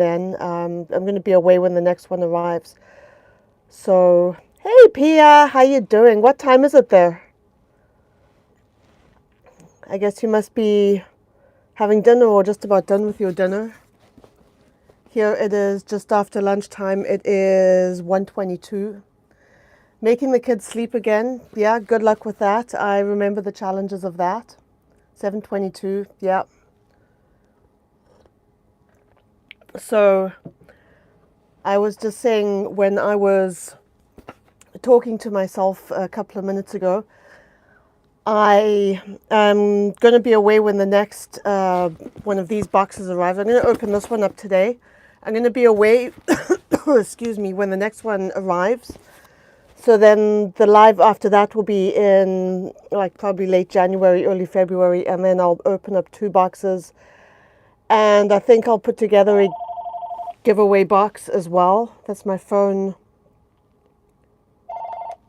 then. I'm going to be away when the next one arrives. So, hey Pia, how you doing? What time is it there? I guess you must be having dinner or just about done with your dinner. Here it is just after lunchtime. It is 1:22. Making the kids sleep again. Yeah, good luck with that. I remember the challenges of that. 7:22. Yeah. So I was just saying, when I was talking to myself a couple of minutes ago, I am going to be away when the next one of these boxes arrives. I'm going to open this one up today. I'm going to be away, excuse me, when the next one arrives. So then the live after that will be in like probably late January, early February, and then I'll open up 2 boxes. And I think I'll put together a giveaway box as well. That's my phone.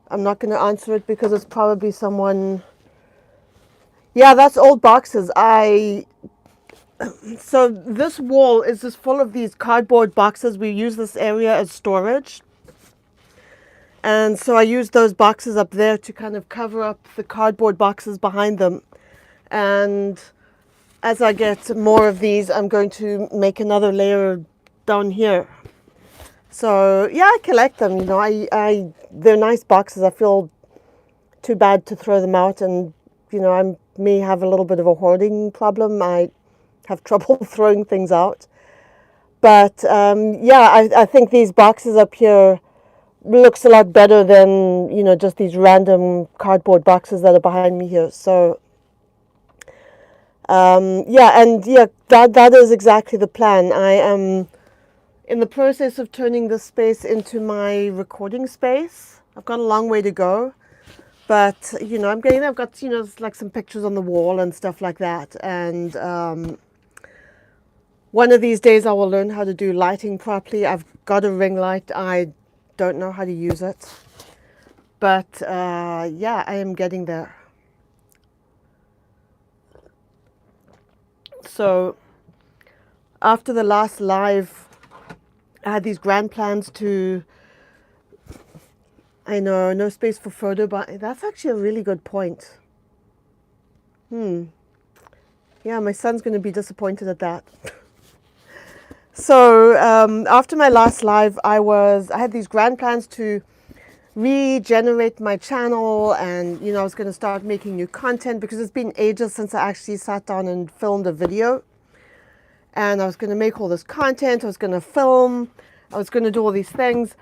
I'm not going to answer it because it's probably someone. Yeah, that's old boxes. So this wall is just full of these cardboard boxes. We use this area as storage. And so I use those boxes up there to kind of cover up the cardboard boxes behind them. And as I get more of these, I'm going to make another layer down here. So yeah, I collect them. You know, they're nice boxes. I feel too bad to throw them out, and you know, I may have a little bit of a hoarding problem. I have trouble throwing things out. But yeah, I think these boxes up here looks a lot better than, you know, just these random cardboard boxes that are behind me here. So yeah, and yeah, that is exactly the plan. I am in the process of turning this space into my recording space. I've got a long way to go, but you know, I've got, you know, like some pictures on the wall and stuff like that. And one of these days I will learn how to do lighting properly. I've got a ring light. I don't know how to use it, but yeah, I am getting there. So after the last live, I had these grand plans to, I know, no space for photo, but that's actually a really good point. Yeah, my son's going to be disappointed at that. So after my last live, I had these grand plans to regenerate my channel, and you know, I was going to start making new content because it's been ages since I actually sat down and filmed a video. And I was going to make all this content, I was going to film, I was going to do all these things.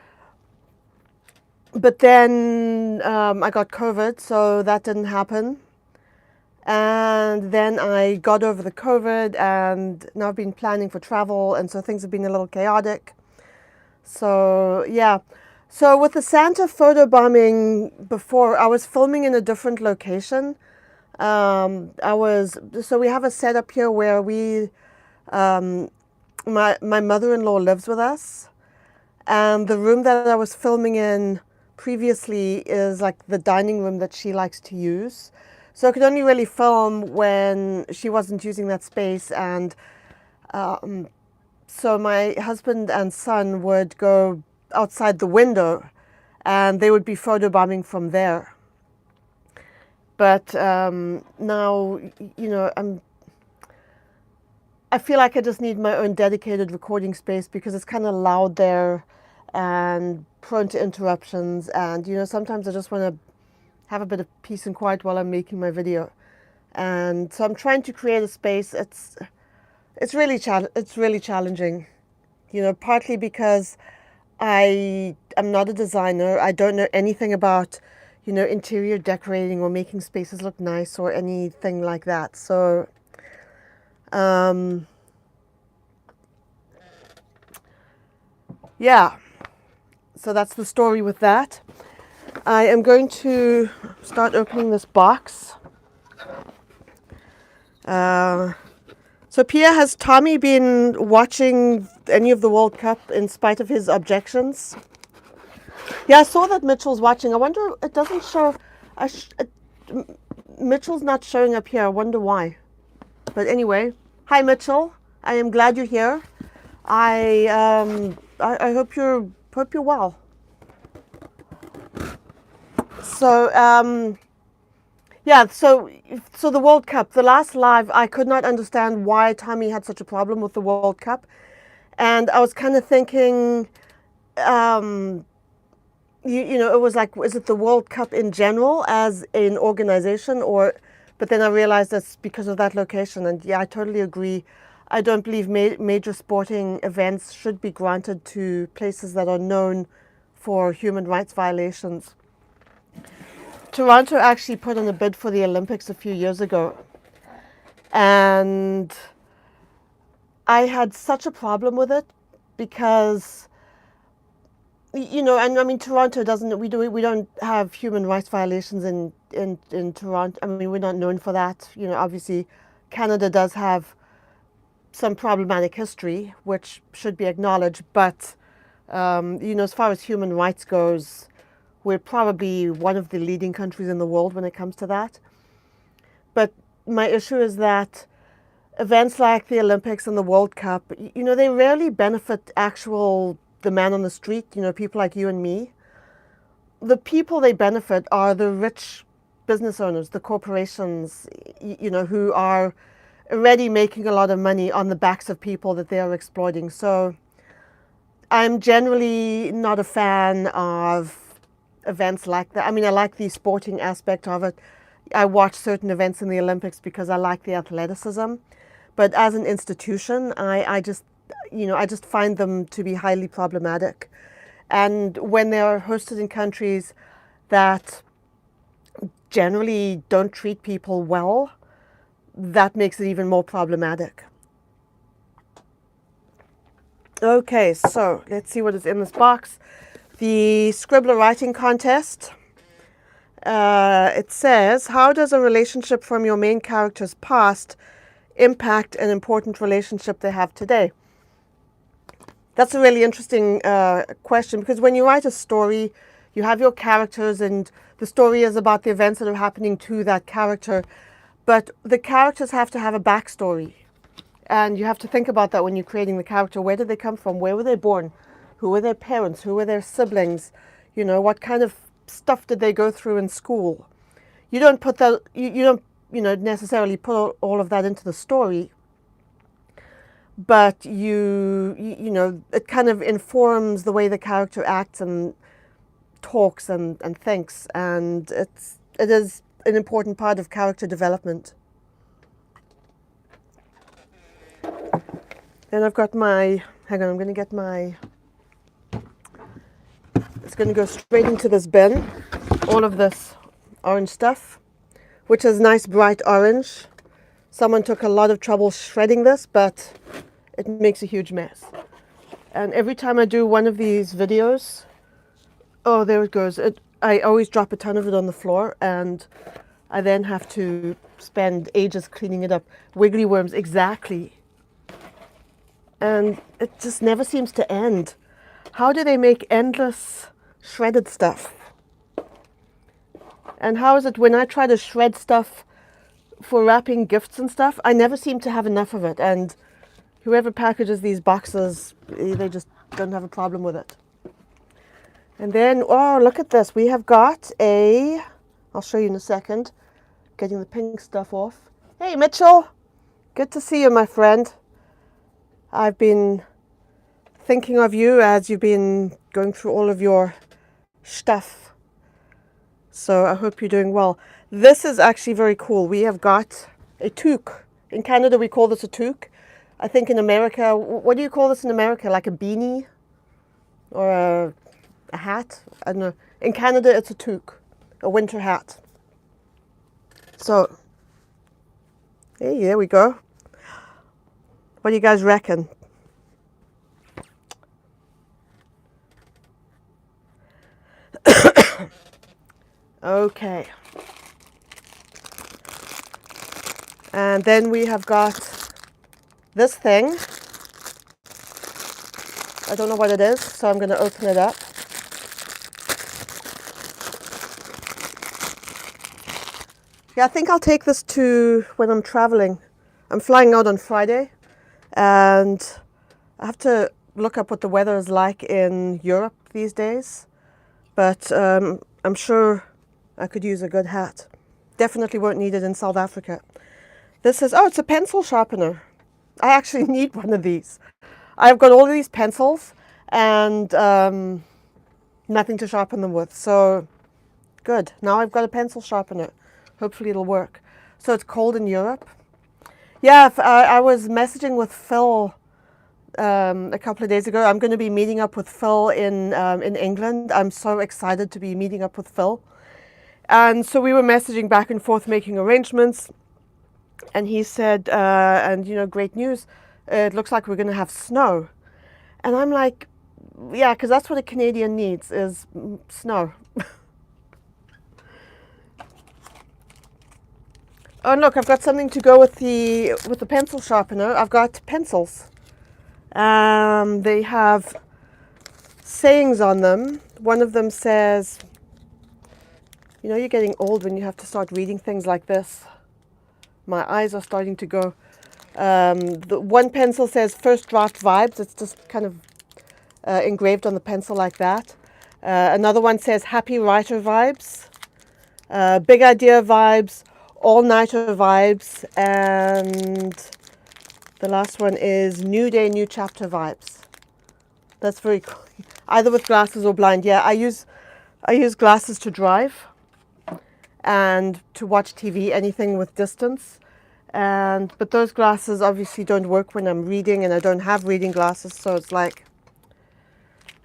But then I got COVID, so that didn't happen. And then I got over the COVID, and now I've been planning for travel, and so things have been a little chaotic. So yeah. So with the Santa photo bombing before, I was filming in a different location. So we have a setup here where my mother-in-law lives with us, and the room that I was filming in previously is like the dining room that she likes to use. So I could only really film when she wasn't using that space, and so my husband and son would go outside the window and they would be photobombing from there. But now, you know, I feel like I just need my own dedicated recording space because it's kind of loud there and prone to interruptions, and you know, sometimes I just want to have a bit of peace and quiet while I'm making my video. And so I'm trying to create a space. It's really challenging, you know, partly because I am not a designer. I don't know anything about, you know, interior decorating or making spaces look nice or anything like that. So yeah, so that's the story with that. I am going to start opening this box. So Pia, has Tommy been watching any of the World Cup in spite of his objections? Yeah, I saw that Mitchell's watching. I wonder, it doesn't show, Mitchell's not showing up here. I wonder why. But anyway, hi Mitchell. I am glad you're here. I hope you're well. So yeah, so the World Cup, the last live, I could not understand why Tommy had such a problem with the World Cup, and I was kind of thinking, you know, it was like, is it the World Cup in general as an organization, or? But then I realized that's because of that location, and yeah, I totally agree. I don't believe major sporting events should be granted to places that are known for human rights violations. Toronto actually put in a bid for the Olympics a few years ago, and I had such a problem with it because, you know, and I mean, Toronto doesn't, we don't have human rights violations in Toronto. I mean, we're not known for that. You know, obviously Canada does have some problematic history, which should be acknowledged, but you know, as far as human rights goes, we're probably one of the leading countries in the world when it comes to that. But my issue is that events like the Olympics and the World Cup, you know, they rarely benefit the man on the street, you know, people like you and me. The people they benefit are the rich business owners, the corporations, you know, who are already making a lot of money on the backs of people that they are exploiting. So I'm generally not a fan of events like that. I mean, I like the sporting aspect of it. I watch certain events in the Olympics because I like the athleticism. But as an institution, I just, you know, I just find them to be highly problematic. And when they are hosted in countries that generally don't treat people well, that makes it even more problematic. Okay, so let's see what is in this box. The Scribbler writing contest. It says, how does a relationship from your main character's past impact an important relationship they have today? That's a really interesting question, because when you write a story, you have your characters and the story is about the events that are happening to that character, but the characters have to have a backstory. And you have to think about that when you're creating the character. Where did they come from? Where were they born? Who were their parents? Who were their siblings? You know, what kind of stuff did they go through in school? You don't put that, you don't, you know, necessarily put all of that into the story, but you know, it kind of informs the way the character acts and talks and thinks, and it is an important part of character development. Then I've got my, hang on, I'm going to get my, it's going to go straight into this bin, all of this orange stuff, which is nice bright orange. Someone took a lot of trouble shredding this, but it makes a huge mess. And every time I do one of these videos, oh, there it goes. I always drop a ton of it on the floor, and I then have to spend ages cleaning it up. Wiggly worms, exactly. And it just never seems to end. How do they make endless shredded stuff? And how is it when I try to shred stuff for wrapping gifts and stuff, I never seem to have enough of it. And whoever packages these boxes, they just don't have a problem with it. And then, oh, look at this. We have got I'll show you in a second, getting the pink stuff off. Hey, Mitchell. Good to see you, my friend. I've been thinking of you as you've been going through all of your stuff. So I hope you're doing well. This is actually very cool. We have got a toque. In Canada, we call this a toque. I think in America, what do you call this in America? Like a beanie or a hat? I don't know. In Canada, it's a toque, a winter hat. So, hey, there we go. What do you guys reckon? Okay. And then we have got this thing. I don't know what it is, so I'm going to open it up. Yeah, I think I'll take this to when I'm traveling. I'm flying out on Friday, and I have to look up what the weather is like in Europe these days, but I'm sure I could use a good hat. Definitely won't need it in South Africa. This says, oh, it's a pencil sharpener. I actually need one of these. I've got all of these pencils and nothing to sharpen them with. So good. Now I've got a pencil sharpener. Hopefully it'll work. So it's cold in Europe. Yeah, I was messaging with Phil a couple of days ago. I'm going to be meeting up with Phil in England. I'm so excited to be meeting up with Phil. And so we were messaging back and forth, making arrangements. And he said, and you know, great news, it looks like we're going to have snow. And I'm like, yeah, because that's what a Canadian needs is snow. Oh, and look, I've got something to go with the pencil sharpener. I've got pencils. They have sayings on them. One of them says, you know, you're getting old when you have to start reading things like this. My eyes are starting to go. The one pencil says first draft vibes. It's just kind of engraved on the pencil like that. Another one says happy writer vibes, big idea vibes, all-nighter vibes, and the last one is new day, new chapter vibes. That's very cool. Either with glasses or blind. Yeah, I use glasses to drive and to watch TV, anything with distance. But those glasses obviously don't work when I'm reading, and I don't have reading glasses, so it's like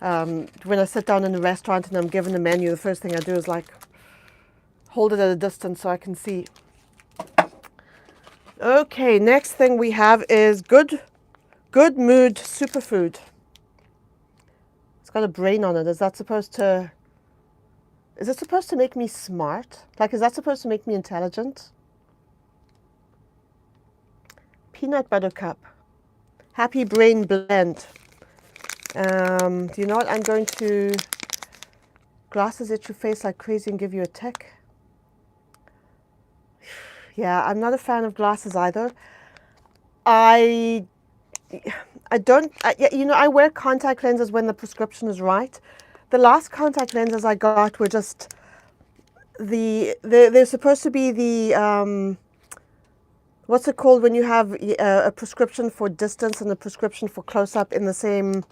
when I sit down in a restaurant and I'm given a menu, the first thing I do is like hold it at a distance so I can see. Okay, next thing we have is good mood superfood. It's got a brain on it. Is it supposed to make me smart? Like, is that supposed to make me intelligent? Peanut butter cup. Happy brain blend. Do you know what? I'm going to glasses itch your face like crazy and give you a tick. Yeah, I'm not a fan of glasses either. I wear contact lenses when the prescription is right. The last contact lenses I got were just they're supposed to be the what's it called when you have a prescription for distance and a prescription for close-up in the same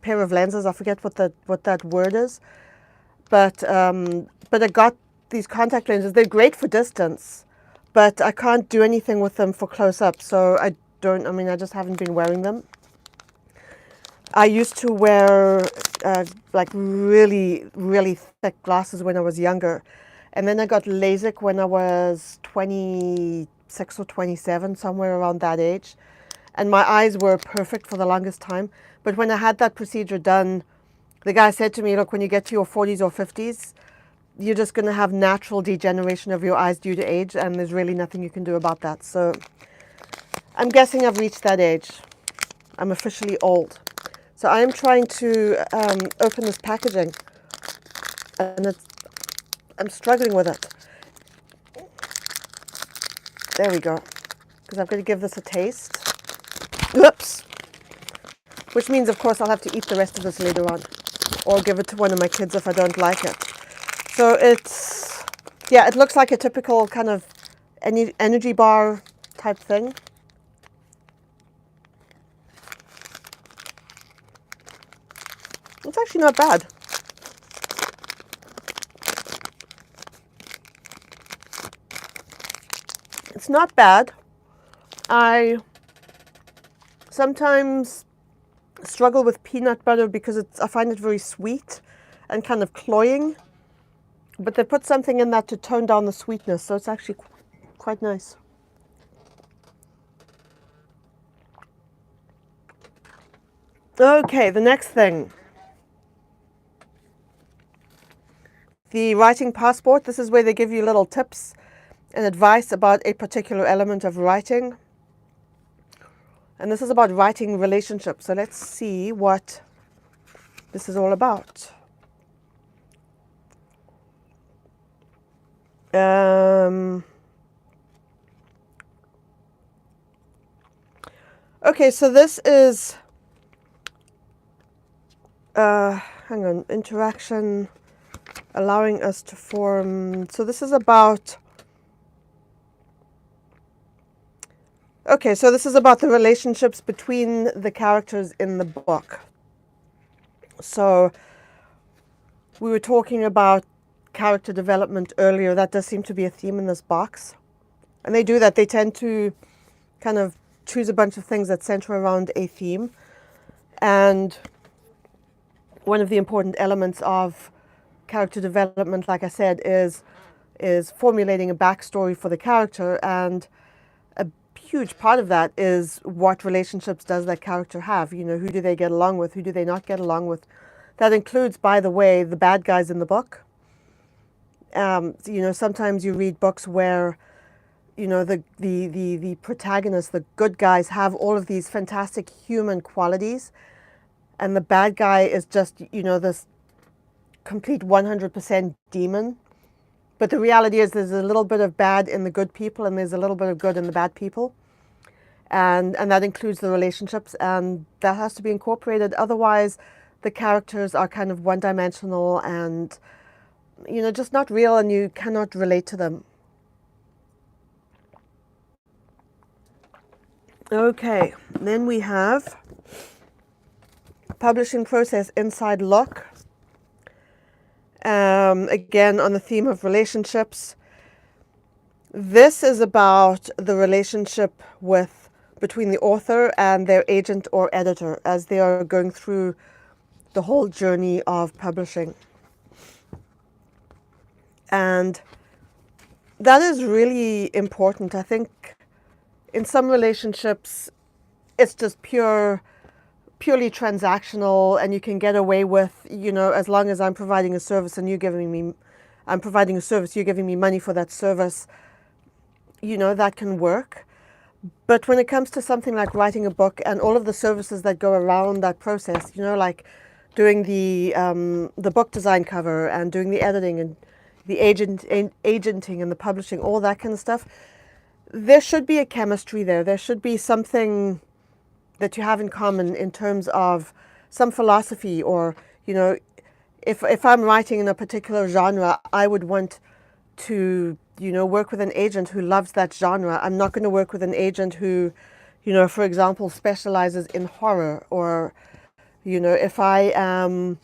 pair of lenses. I forget what that word is, but I got these contact lenses. They're great for distance, but I can't do anything with them for close-up, so I just haven't been wearing them. I used to wear like really, really thick glasses when I was younger, and then I got LASIK when I was 26 or 27, somewhere around that age, and my eyes were perfect for the longest time. But when I had that procedure done, the guy said to me, look, when you get to your 40s or 50s, you're just going to have natural degeneration of your eyes due to age, and there's really nothing you can do about that. So I'm guessing I've reached that age. I'm officially old. So I am trying to open this packaging, and I'm struggling with it. There we go. Because I'm going to give this a taste. Whoops. Which means, of course, I'll have to eat the rest of this later on, or give it to one of my kids if I don't like it. So it looks like a typical kind of energy bar type thing. It's actually not bad. It's not bad. I sometimes struggle with peanut butter because I find it very sweet and kind of cloying. But they put something in that to tone down the sweetness, so it's actually quite nice. Okay, the next thing. The writing passport. This is where they give you little tips and advice about a particular element of writing. And this is about writing relationships. So let's see what this is all about. Okay, so this is hang on, interaction, allowing us to form. So this is about, okay, so this is about the relationships between the characters in the book. So we were talking about character development earlier. That does seem to be a theme in this box. And they do that. They tend to kind of choose a bunch of things that center around a theme. And one of the important elements of character development, like I said, is formulating a backstory for the character. And a huge part of that is what relationships does that character have? You know, who do they get along with? Who do they not get along with? That includes, by the way, the bad guys in the book. You know, sometimes you read books where, you know, the protagonists, the good guys, have all of these fantastic human qualities, and the bad guy is just, you know, this complete 100% demon. But the reality is there's a little bit of bad in the good people, and there's a little bit of good in the bad people. And that includes the relationships, and that has to be incorporated. Otherwise, the characters are kind of one-dimensional and, you know, just not real, and you cannot relate to them. Okay, then we have publishing process inside look. Again, on the theme of relationships. This is about the relationship between the author and their agent or editor as they are going through the whole journey of publishing. And that is really important. I think in some relationships, it's just purely transactional, and you can get away with, you know, as long as I'm providing a service and I'm providing a service, you're giving me money for that service, you know, that can work. But when it comes to something like writing a book and all of the services that go around that process, you know, like doing the book design cover and doing the editing and the agenting and the publishing, all that kind of stuff, there should be a chemistry there. There should be something that you have in common in terms of some philosophy, or, you know, if I'm writing in a particular genre, I would want to, you know, work with an agent who loves that genre. I'm not going to work with an agent who, you know, for example, specializes in horror. Or, you know, if I am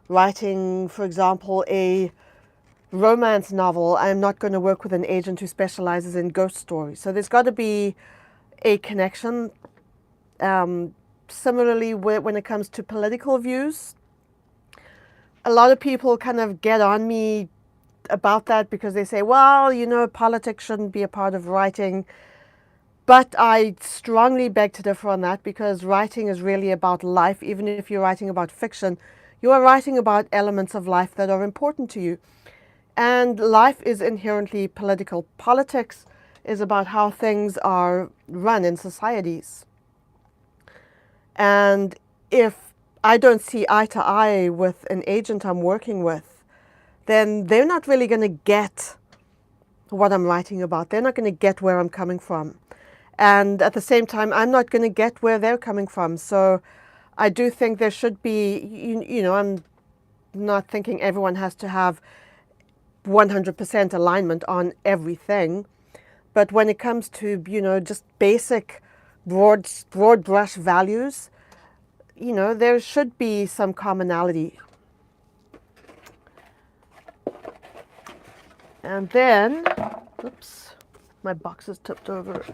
writing, for example, a romance novel, I'm not going to work with an agent who specializes in ghost stories. So there's got to be a connection. Similarly, when it comes to political views, a lot of people kind of get on me about that because they say, well, you know, politics shouldn't be a part of writing. But I strongly beg to differ on that, because writing is really about life. Even if you're writing about fiction, you are writing about elements of life that are important to you. And life is inherently political. Politics is about how things are run in societies. And if I don't see eye to eye with an agent I'm working with, then they're not really going to get what I'm writing about. They're not going to get where I'm coming from. And at the same time, I'm not going to get where they're coming from. So I do think there should be, you know, I'm not thinking everyone has to have 100% alignment on everything. But when it comes to, you know, just basic broad brush values, you know, there should be some commonality. And then, oops, my box is tipped over.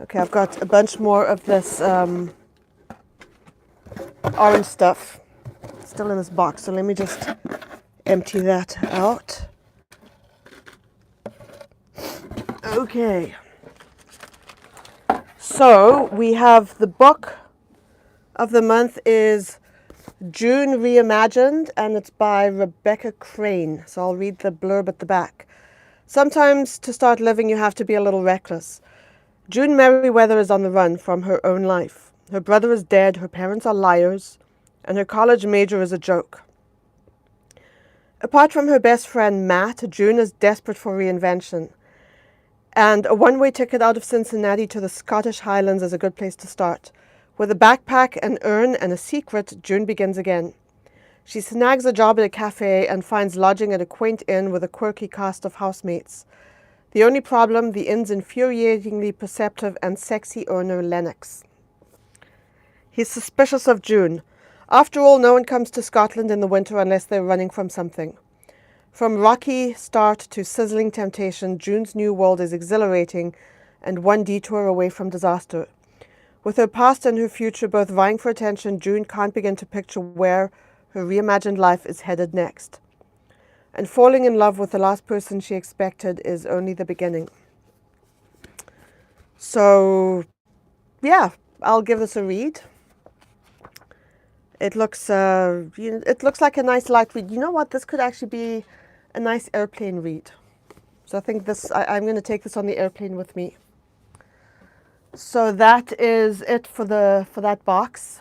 Okay, I've got a bunch more of this orange stuff still in this box, so let me just empty that out. Okay, so we have the book of the month is June Reimagined, and it's by Rebecca Crane. So I'll read the blurb at the back. Sometimes to start living you have to be a little reckless. June Merriweather is on the run from her own life. Her brother is dead, her parents are liars, and her college major is a joke. Apart from her best friend Matt, June is desperate for reinvention. And a one-way ticket out of Cincinnati to the Scottish Highlands is a good place to start. With a backpack, an urn, and a secret, June begins again. She snags a job at a cafe and finds lodging at a quaint inn with a quirky cast of housemates. The only problem, the inn's infuriatingly perceptive and sexy owner, Lennox. He's suspicious of June. After all, no one comes to Scotland in the winter unless they're running from something. From rocky start to sizzling temptation, June's new world is exhilarating and one detour away from disaster. With her past and her future both vying for attention, June can't begin to picture where her reimagined life is headed next. And falling in love with the last person she expected is only the beginning. So, yeah, I'll give this a read. It looks, it looks like a nice light read. You know what? This could actually be a nice airplane read. So I think this, I'm going to take this on the airplane with me. So that is it for that box.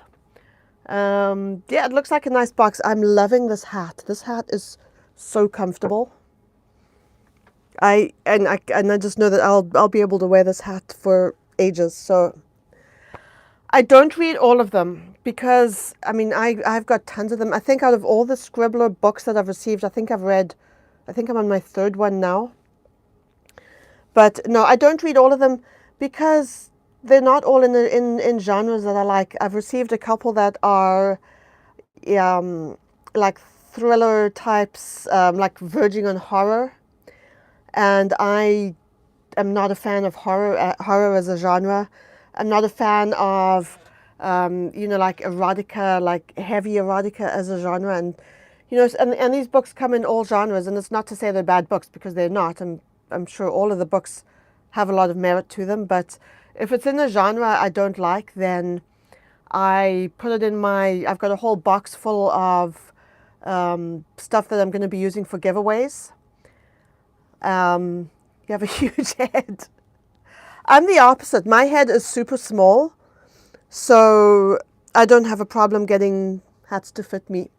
Yeah, it looks like a nice box. I'm loving this hat. This hat is so comfortable. I just know that I'll be able to wear this hat for ages. So I don't read all of them because I mean I've got tons of them. I think out of all the Scribbler books that I've received, I think I'm on my third one now. But no, I don't read all of them because they're not all in genres that I like. I've received a couple that are like thriller types, like verging on horror, and I am not a fan of horror as a genre. I'm not a fan of like erotica, like heavy erotica as a genre, and and these books come in all genres, and it's not to say they're bad books because they're not. I'm sure all of the books have a lot of merit to them, but if it's in a genre I don't like, then I put it in I've got a whole box full of stuff that I'm going to be using for giveaways. You have a huge head. I'm the opposite. My head is super small, so I don't have a problem getting hats to fit me.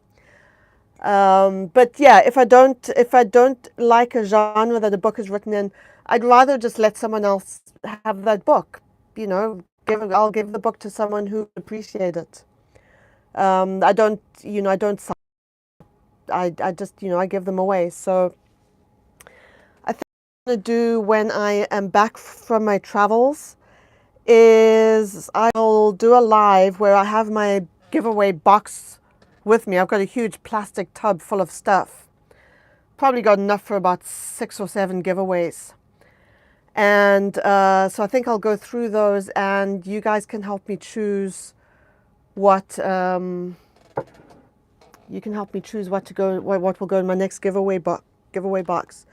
But yeah, if I don't like a genre that a book is written in, I'd rather just let someone else have that book. I'll give the book to someone who appreciates it. I don't I just I give them away. So I think what I'm gonna do when I am back from my travels is I'll do a live where I have my giveaway box with me. I've got a huge plastic tub full of stuff. Probably got enough for about 6 or 7 giveaways. And so I think I'll go through those, and you guys can help me choose what what will go in my next giveaway box.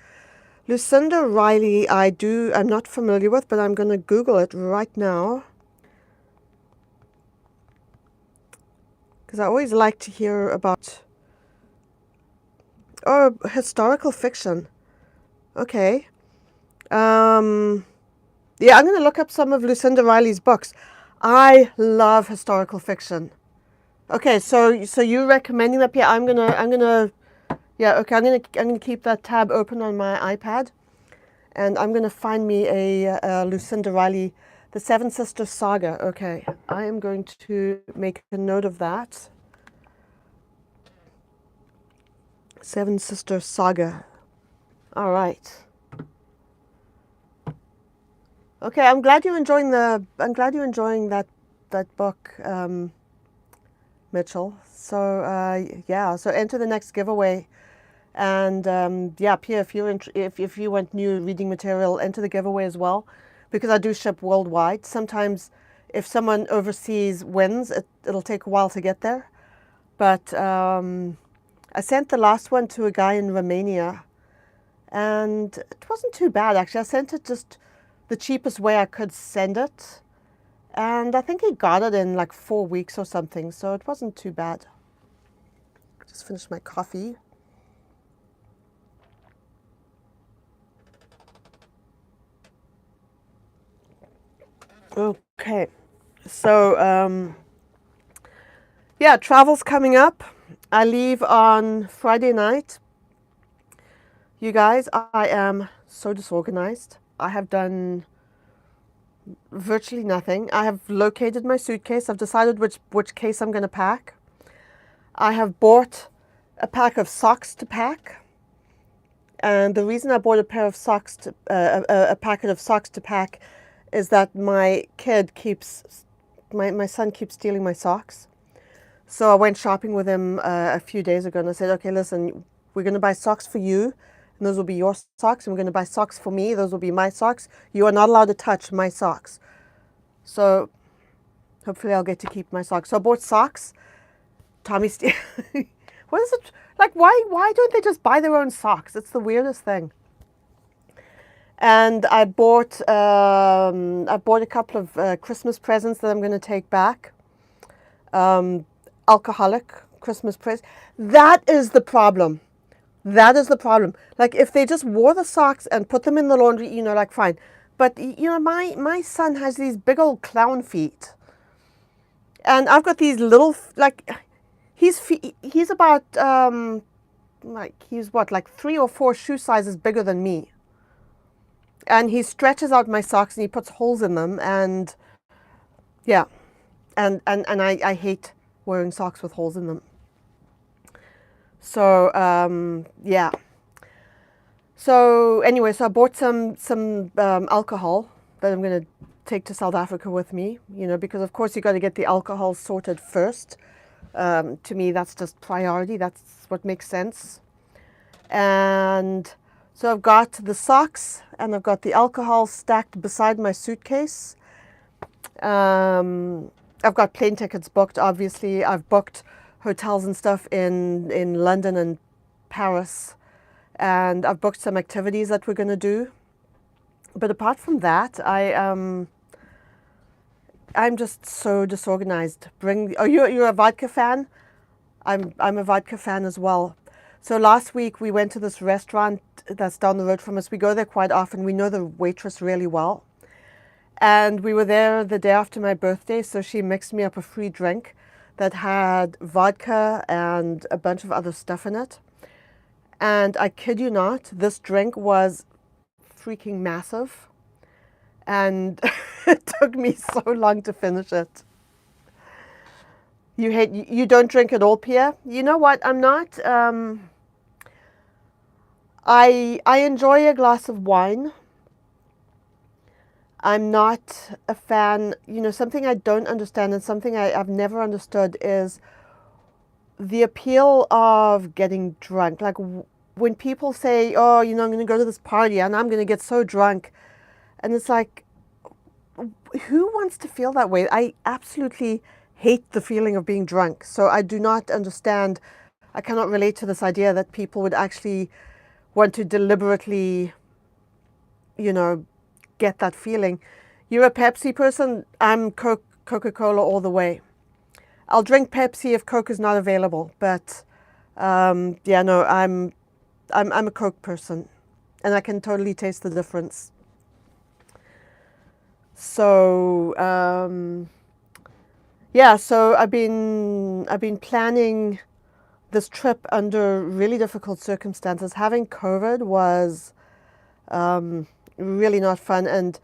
Lucinda Riley, I'm not familiar with, but I'm going to Google it right now because I always like to hear about historical fiction. Okay. Yeah, I'm going to look up some of Lucinda Riley's books. I love historical fiction. Okay, so you're recommending that? Yeah, I'm gonna keep that tab open on my iPad, and I'm gonna find me a Lucinda Riley, The Seven Sisters Saga. Okay, I am going to make a note of that. Seven Sisters Saga. All right. Okay, I'm glad you're enjoying that book, Mitchell. So so enter the next giveaway, and Pia, if you want new reading material, enter the giveaway as well, because I do ship worldwide. Sometimes, if someone overseas wins, it'll take a while to get there, but I sent the last one to a guy in Romania, and it wasn't too bad actually. I sent it just the cheapest way I could send it, and I think he got it in like 4 weeks or something, so it wasn't too bad. Just finished my coffee. Okay, so travel's coming up. I leave on Friday night. You guys, I am so disorganized. I have done virtually nothing. I have located my suitcase. I've decided which case I'm going to pack. I have bought a pack of socks to pack. And the reason I bought a pair of socks to, a packet of socks to pack is that my son keeps stealing my socks. So I went shopping with him a few days ago, and I said, okay, listen, we're going to buy socks for you, and those will be your socks, and we're going to buy socks for me, those will be my socks. You are not allowed to touch my socks. So hopefully I'll get to keep my socks. So I bought socks. Tommy what is it? Like, why don't they just buy their own socks? It's the weirdest thing. And I bought a couple of Christmas presents that I'm going to take back. Alcoholic Christmas presents. That is the problem. That is the problem. Like, if they just wore the socks and put them in the laundry, you know, like, fine. But, you know, my son has these big old clown feet. And I've got these little, like, he's about, he's what, like 3 or 4 shoe sizes bigger than me. And he stretches out my socks and he puts holes in them. And yeah, and I hate wearing socks with holes in them. So, yeah. So anyway, so I bought some alcohol that I'm going to take to South Africa with me, you know, because of course you got to get the alcohol sorted first. To me, that's just priority. That's what makes sense. And so I've got the socks and I've got the alcohol stacked beside my suitcase. I've got plane tickets booked, obviously. I've booked hotels and stuff in London and Paris. And I've booked some activities that we're going to do. But apart from that, I'm just so disorganized. You're a vodka fan? I'm a vodka fan as well. So last week we went to this restaurant that's down the road from us. We go there quite often. We know the waitress really well. And we were there the day after my birthday, so she mixed me up a free drink that had vodka and a bunch of other stuff in it. And I kid you not, this drink was freaking massive. And it took me so long to finish it. You don't drink at all, Pierre? You know what? I'm not. I enjoy a glass of wine. I'm not a fan. You know, something I don't understand and something I've never understood is the appeal of getting drunk. Like when people say, oh, you know, I'm going to go to this party and I'm going to get so drunk. And it's like, who wants to feel that way? I absolutely hate the feeling of being drunk. So I do not understand. I cannot relate to this idea that people would actually want to deliberately, you know, get that feeling. You're a Pepsi person. I'm Coca-Cola all the way. I'll drink Pepsi if Coke is not available. But yeah, no, I'm a Coke person, and I can totally taste the difference. So yeah, so I've been planning this trip under really difficult circumstances. Having COVID was really not fun. And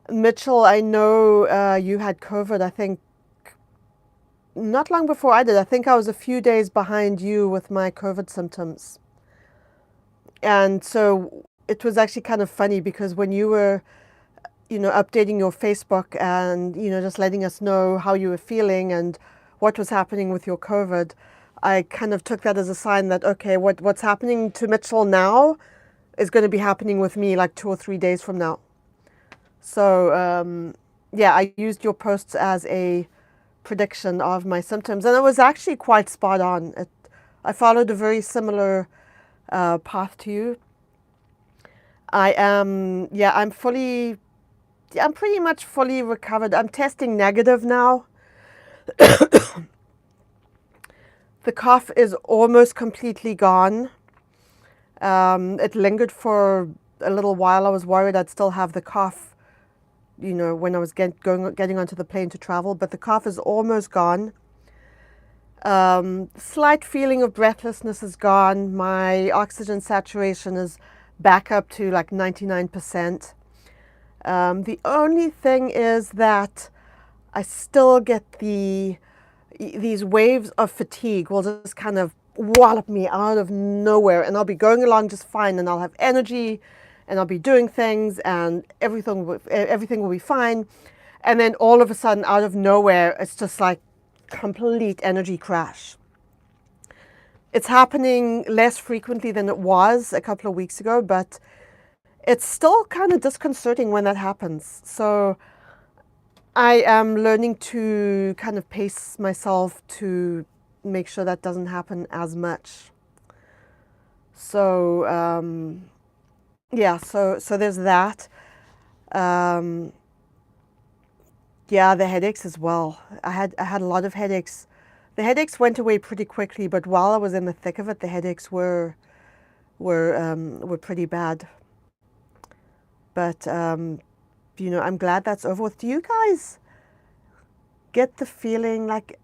Mitchell, I know you had COVID, I think, not long before I did. I think I was a few days behind you with my COVID symptoms. And so it was actually kind of funny because when you were, you know, updating your Facebook and, you know, just letting us know how you were feeling and what was happening with your COVID, I kind of took that as a sign that, okay, what's happening to Mitchell now is going to be happening with me like 2 or 3 days from now. So, yeah, I used your posts as a prediction of my symptoms, and it was actually quite spot on. I followed a very similar path to you. I'm pretty much fully recovered. I'm testing negative now. The cough is almost completely gone. It lingered for a little while. I was worried I'd still have the cough, you know, when I was getting onto the plane to travel, but the cough is almost gone. Slight feeling of breathlessness is gone. My oxygen saturation is back up to like 99%. The only thing is that I still get these waves of fatigue will just kind of wallop me out of nowhere, and I'll be going along just fine, and I'll have energy, and I'll be doing things, and everything will be fine. And then all of a sudden, out of nowhere, it's just like complete energy crash. It's happening less frequently than it was a couple of weeks ago, but it's still kind of disconcerting when that happens. So I am learning to kind of pace myself to make sure that doesn't happen as much. So yeah, so there's that. Yeah, the headaches as well. I had a lot of headaches. The headaches went away pretty quickly, but while I was in the thick of it, the headaches were pretty bad. But you know, I'm glad that's over with. Do you guys get the feeling like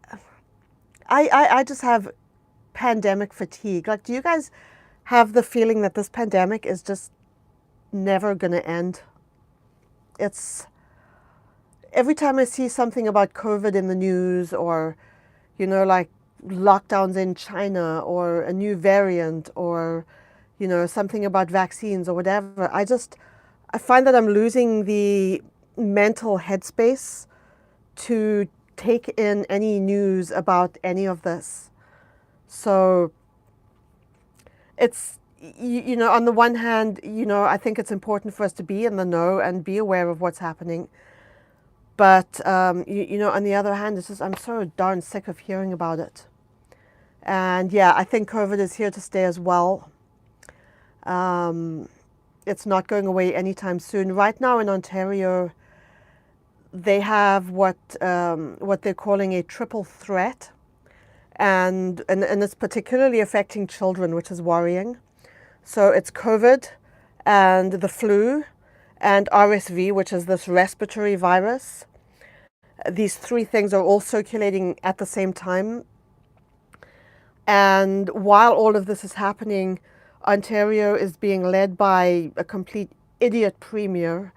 I just have pandemic fatigue? Like, do you guys have the feeling that this pandemic is just never going to end? It's every time I see something about COVID in the news, or, you know, like lockdowns in China, or a new variant, or, you know, something about vaccines or whatever, I find that I'm losing the mental headspace to take in any news about any of this. So it's, you know, on the one hand, you know, I think it's important for us to be in the know and be aware of what's happening. But, you know, on the other hand, it's just, I'm so darn sick of hearing about it. And yeah, I think COVID is here to stay as well. It's not going away anytime soon. Right now in Ontario, they have what they're calling a triple threat. And it's particularly affecting children, which is worrying. So it's COVID and the flu and RSV, which is this respiratory virus. These three things are all circulating at the same time. And while all of this is happening, Ontario is being led by a complete idiot premier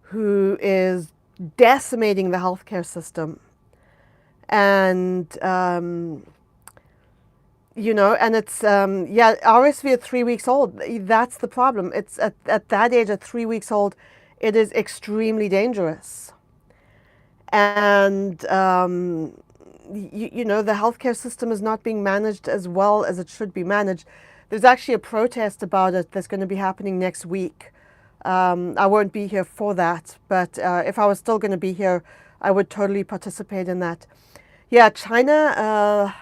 who is decimating the healthcare system. And, you know, and it's, yeah, RSV at 3 weeks old. That's the problem. It's at that age, at 3 weeks old, it is extremely dangerous. And, you know, the healthcare system is not being managed as well as it should be managed. There's actually a protest about it that's going to be happening next week. I won't be here for that, but if I was still going to be here, I would totally participate in that. Yeah, China,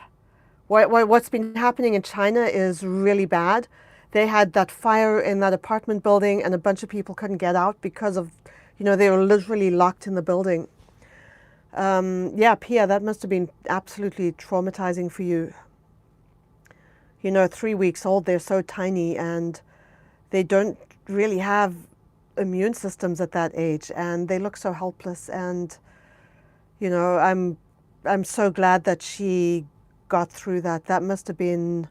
what's been happening in China is really bad. They had that fire in that apartment building, and a bunch of people couldn't get out because of, you know, they were literally locked in the building. Yeah, Pia, that must have been absolutely traumatizing for you. You know, 3 weeks old, they're so tiny, and they don't really have immune systems at that age, and they look so helpless. And, you know, I'm so glad that she got through that. That must have been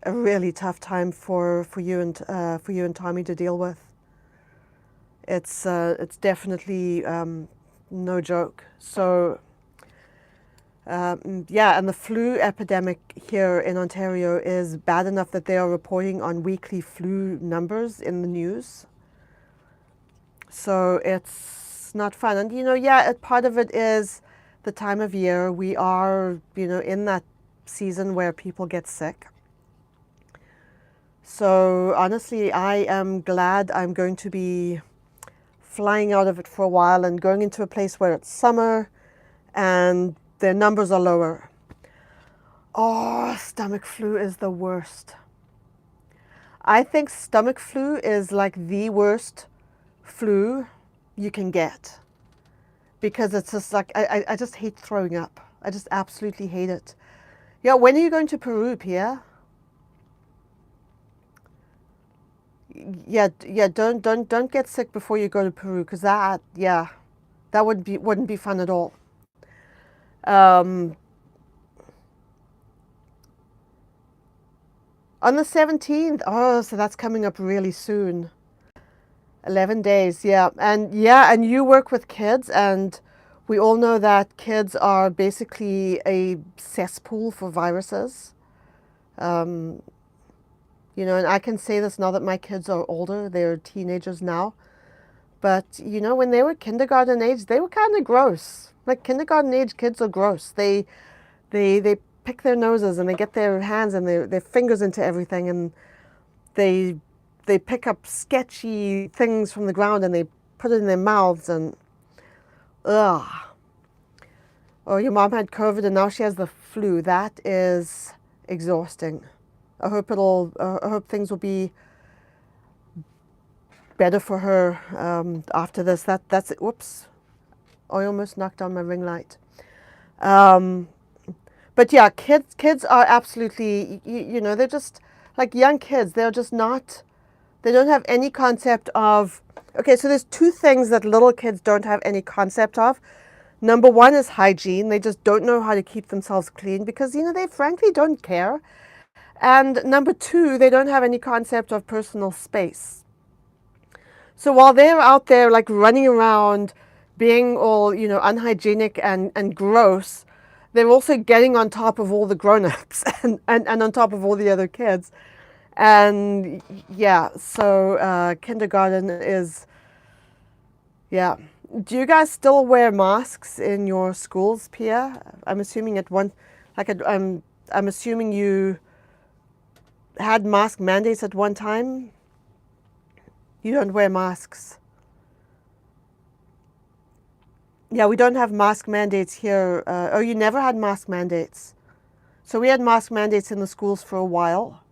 a really tough time for you and Tommy to deal with. It's definitely no joke. So yeah, and the flu epidemic here in Ontario is bad enough that they are reporting on weekly flu numbers in the news. So it's not fun. And, you know, yeah, part of it is the time of year. We are, you know, in that season where people get sick. So honestly, I am glad I'm going to be flying out of it for a while and going into a place where it's summer and their numbers are lower. Oh, stomach flu is the worst. I think stomach flu is like the worst flu you can get, because it's just like, I just hate throwing up. I just absolutely hate it. Yeah, when are you going to Peru, Pia? Yeah, don't get sick before you go to Peru, because that, yeah, that wouldn't be fun at all. On the 17th. Oh, so that's coming up really soon. 11 days, yeah. And you work with kids, and we all know that kids are basically a cesspool for viruses. Um, and I can say this now that my kids are older, they're teenagers now. But, when they were kindergarten age, they were kind of gross. Like kindergarten age kids are gross. They pick their noses and they get their hands and their fingers into everything, and they they pick up sketchy things from the ground and they put it in their mouths, and ugh. Or your mom had COVID and now she has the flu. That is exhausting. I hope things will be better for her after this. That's it. Whoops! I almost knocked on my ring light. But yeah, kids are absolutely, they're just like young kids. They're just not. They don't have any concept of. Okay, so there's two things that little kids don't have any concept of. Number one is hygiene. They just don't know how to keep themselves clean because, they frankly don't care. And number two, they don't have any concept of personal space. So while they're out there like running around being all, unhygienic and gross, they're also getting on top of all the grown-ups and on top of all the other kids. And yeah, so kindergarten is, yeah. Do you guys still wear masks in your schools, Pia? I'm assuming I'm assuming you had mask mandates at one time. You don't wear masks. Yeah, we don't have mask mandates here. Oh, you never had mask mandates. So we had mask mandates in the schools for a while,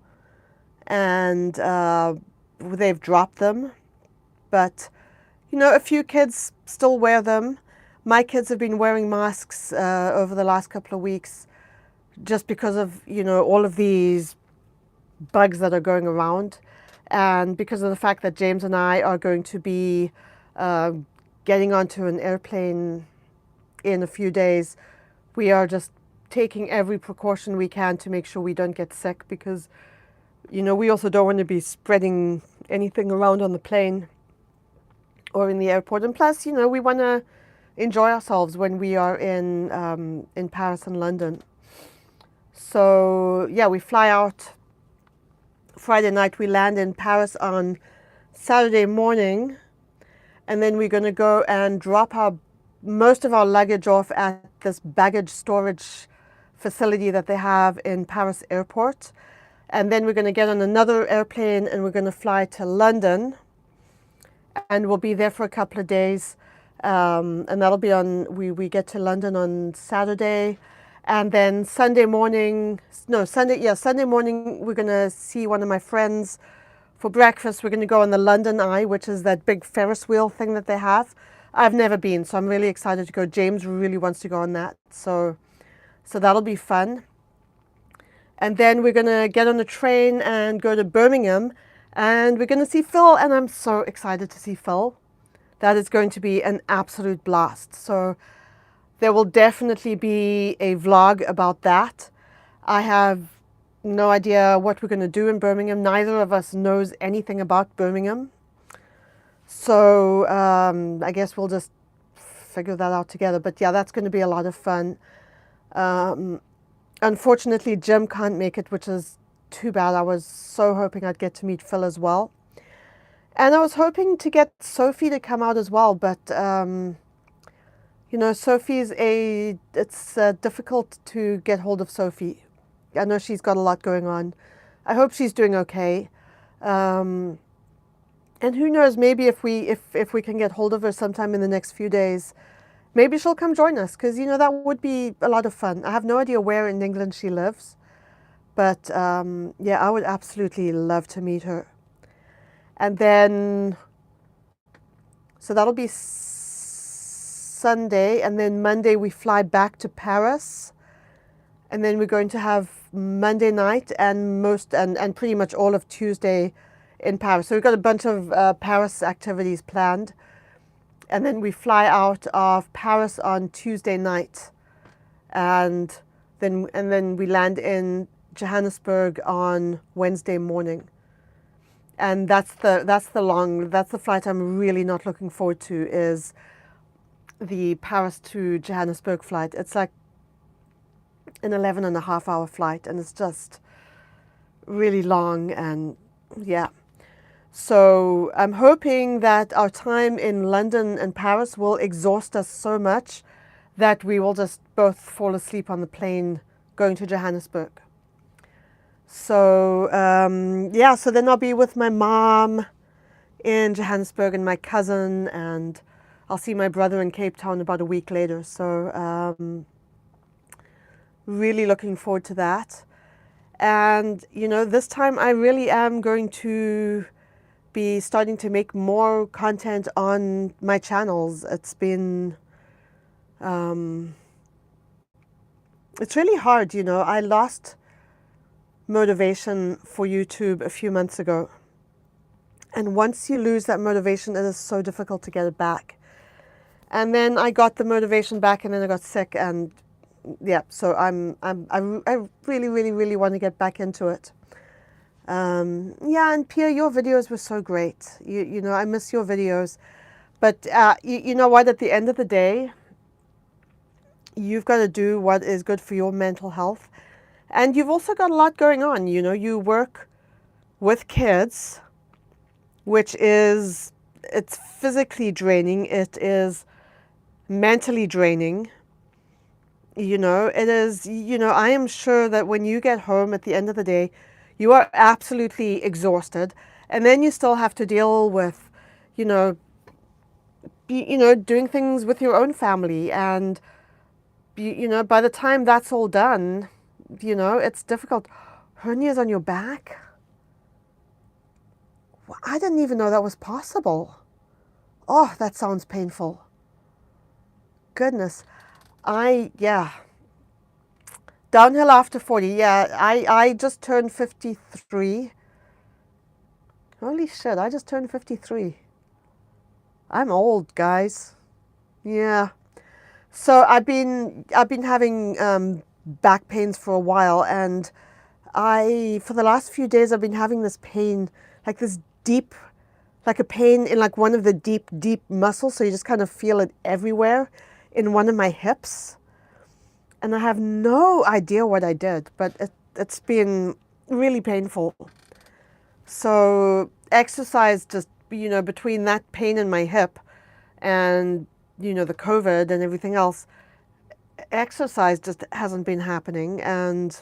and they've dropped them. But, a few kids still wear them. My kids have been wearing masks over the last couple of weeks just because of, all of these bugs that are going around, and because of the fact that James and I are going to be getting onto an airplane in a few days. We are just taking every precaution we can to make sure we don't get sick because, we also don't want to be spreading anything around on the plane or in the airport. And plus, we want to enjoy ourselves when we are in Paris and London. So yeah, we fly out Friday night. We land in Paris on Saturday morning, and then we're going to go and drop most of our luggage off at this baggage storage facility that they have in Paris airport. And then we're going to get on another airplane and we're going to fly to London, and we'll be there for a couple of days. And that'll be we get to London on Saturday, and then Sunday morning we're going to see one of my friends for breakfast. We're going to go on the London Eye, which is that big Ferris wheel thing that they have. I've never been, so I'm really excited to go. James really wants to go on that, so that'll be fun. And then we're going to get on a train and go to Birmingham, and we're going to see Phil, and I'm so excited to see Phil. That is going to be an absolute blast. So there will definitely be a vlog about that. I have no idea what we're going to do in Birmingham. Neither of us knows anything about Birmingham. So I guess we'll just figure that out together. But yeah, that's going to be a lot of fun. Unfortunately, Jim can't make it, which is too bad. I was so hoping I'd get to meet Phil as well. And I was hoping to get Sophie to come out as well, but Sophie's it's difficult to get hold of Sophie. I know she's got a lot going on. I hope she's doing okay. And who knows, maybe if we can get hold of her sometime in the next few days, maybe she'll come join us, because that would be a lot of fun. I have no idea where in England she lives, but yeah, I would absolutely love to meet her. And then, so that'll be Sunday, and then Monday we fly back to Paris, and then we're going to have Monday night and pretty much all of Tuesday in Paris. So we've got a bunch of Paris activities planned, and then we fly out of Paris on Tuesday night, and then we land in Johannesburg on Wednesday morning. And that's the flight I'm really not looking forward to, is the Paris to Johannesburg flight. It's like an 11.5 hour flight, and it's just really long. And yeah, so I'm hoping that our time in London and Paris will exhaust us so much that we will just both fall asleep on the plane going to Johannesburg. So yeah, so then I'll be with my mom in Johannesburg and my cousin, and I'll see my brother in Cape Town about a week later. So really looking forward to that. And this time I really am going to be starting to make more content on my channels. It's been it's really hard. I lost motivation for YouTube a few months ago, and once you lose that motivation, it is so difficult to get it back. And then I got the motivation back, and then I got sick, and yeah, so I really want to get back into it. Yeah, and Pia, your videos were so great. I miss your videos, but you know what? At the end of the day, you've got to do what is good for your mental health. And you've also got a lot going on. You work with kids, it's physically draining. It is mentally draining. It is, I am sure that when you get home at the end of the day, you are absolutely exhausted. And then you still have to deal with, doing things with your own family. And, by the time that's all done, it's difficult. Hernias on your back? Well, I didn't even know that was possible. Oh, that sounds painful. Goodness. Yeah. Downhill after 40. Yeah, I just turned 53. Holy shit, I just turned 53. I'm old, guys. Yeah. So I've been having back pains for a while, and for the last few days I've been having this pain, like this deep, like a pain in like one of the deep muscles. So you just kind of feel it everywhere in one of my hips. And I have no idea what I did, but it's been really painful. So exercise just, between that pain in my hip and, the COVID and everything else, exercise just hasn't been happening. And,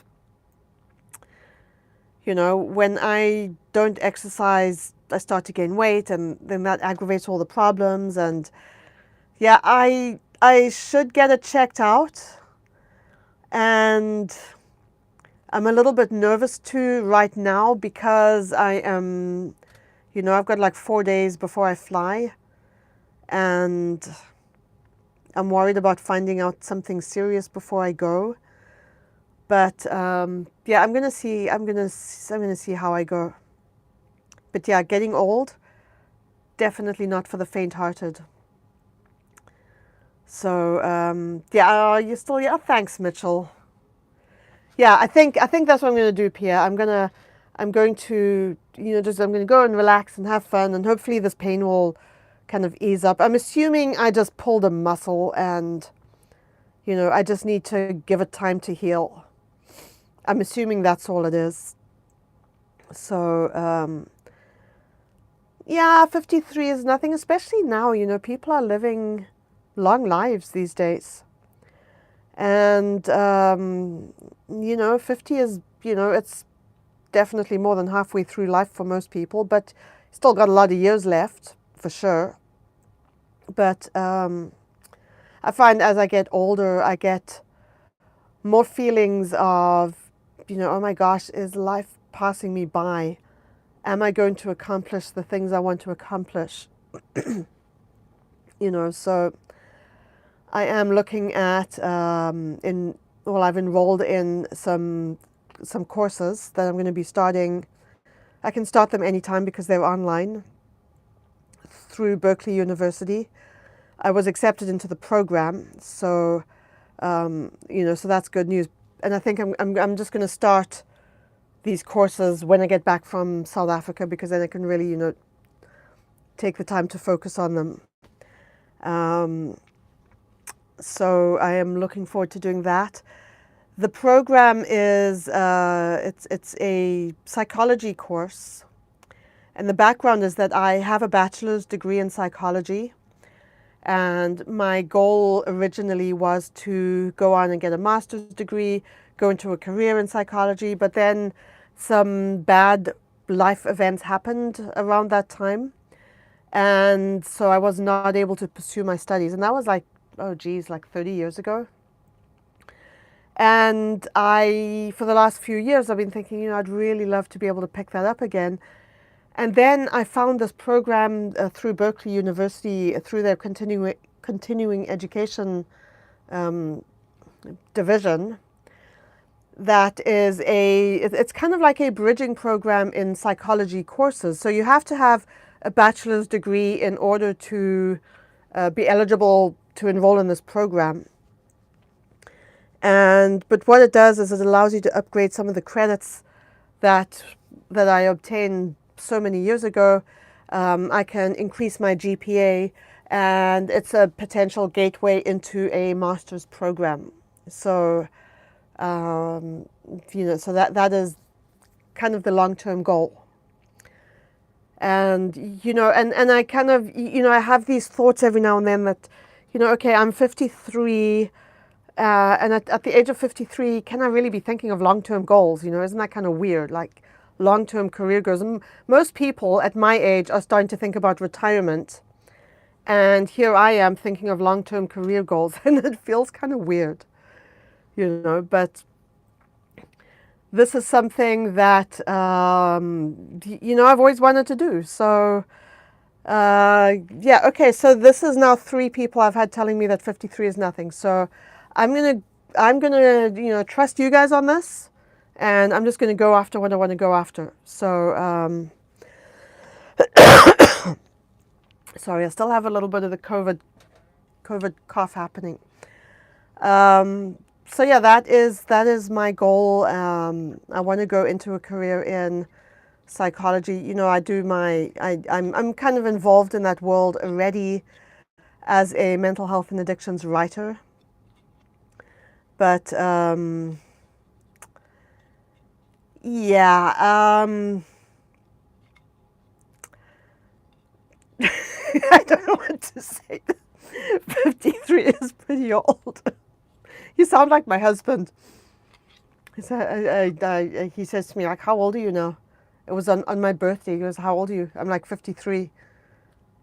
when I don't exercise, I start to gain weight, and then that aggravates all the problems. And yeah, I should get it checked out. And I'm a little bit nervous too right now, because I am, I've got like 4 days before I fly, and I'm worried about finding out something serious before I go. But yeah, I'm gonna see how I go. But yeah, getting old, definitely not for the faint-hearted. So yeah, you still, yeah, thanks, Mitchell. Yeah, I think that's what I'm going to do, Pia. I'm going to I'm going to go and relax and have fun, and hopefully this pain will kind of ease up. I'm assuming I just pulled a muscle, and I just need to give it time to heal. I'm assuming that's all it is. So yeah, 53 is nothing, especially now. People are living long lives these days. And 50 is, it's definitely more than halfway through life for most people, but still got a lot of years left, for sure. But I find as I get older, I get more feelings of, oh my gosh, is life passing me by? Am I going to accomplish the things I want to accomplish? So I am looking at, I've enrolled in some courses that I'm going to be starting. I can start them anytime because they're online through Berkeley University. I was accepted into the program, so so that's good news. And I think I'm just going to start these courses when I get back from South Africa, because then I can really, take the time to focus on them. So I am looking forward to doing that. The program is it's a psychology course, and the background is that I have a bachelor's degree in psychology, and my goal originally was to go on and get a master's degree, go into a career in psychology, but then some bad life events happened around that time, and so I was not able to pursue my studies, and that was like, oh geez, like 30 years ago. And for the last few years, I've been thinking, I'd really love to be able to pick that up again. And then I found this program through Berkeley University, through their continuing education division, that is it's kind of like a bridging program in psychology courses. So you have to have a bachelor's degree in order to be eligible to enroll in this program. But what it does is it allows you to upgrade some of the credits that I obtained so many years ago. I can increase my GPA, and it's a potential gateway into a master's program. So, so that is kind of the long-term goal. And, and I kind of, I have these thoughts every now and then that, okay, I'm 53, and at the age of 53, can I really be thinking of long-term goals? Isn't that kind of weird? Like long-term career goals. Most people at my age are starting to think about retirement, and here I am thinking of long-term career goals, and it feels kind of weird, but this is something that, I've always wanted to do. So, yeah, okay, so this is now 3 people I've had telling me that 53 is nothing. So I'm gonna trust you guys on this, and I'm just gonna go after what I want to go after. So, sorry, I still have a little bit of the COVID cough happening. So yeah, that is my goal. I want to go into a career in psychology. I'm kind of involved in that world already as a mental health and addictions writer. But yeah, I don't know what to say. 53 is pretty old. You sound like my husband. He says to me, like, how old are you now? It was on my birthday. He goes, how old are you? I'm like 53. And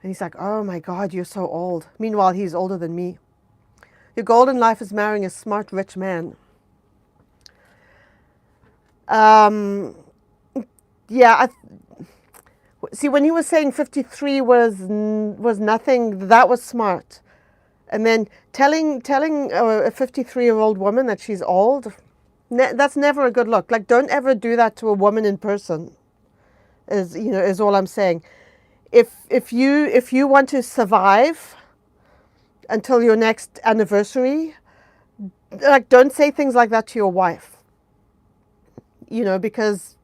he's like, oh my God, you're so old. Meanwhile, he's older than me. Your goal in life is marrying a smart, rich man. Yeah, see, when he was saying 53 was nothing, that was smart. And then telling a 53-year-old woman that she's old, that's never a good look. Like, don't ever do that to a woman in person. Is all I'm saying. If you want to survive until your next anniversary, like, don't say things like that to your wife. Because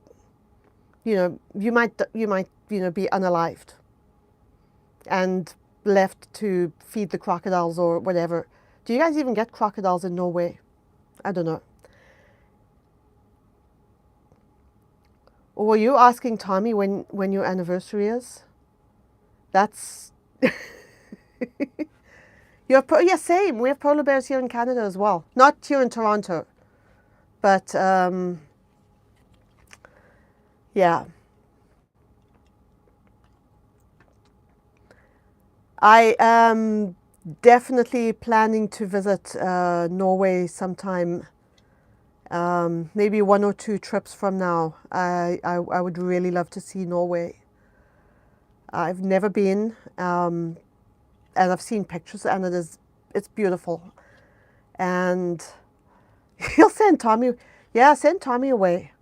you might be unalived and left to feed the crocodiles or whatever. Do you guys even get crocodiles in Norway? I don't know. Or were you asking Tommy when your anniversary is? That's yeah, same. We have polar bears here in Canada as well. Not here in Toronto, but yeah. I am definitely planning to visit Norway sometime, maybe 1 or 2 trips from now. I would really love to see Norway. I've never been, and I've seen pictures, and it's beautiful. And he'll send Tommy, send Tommy away.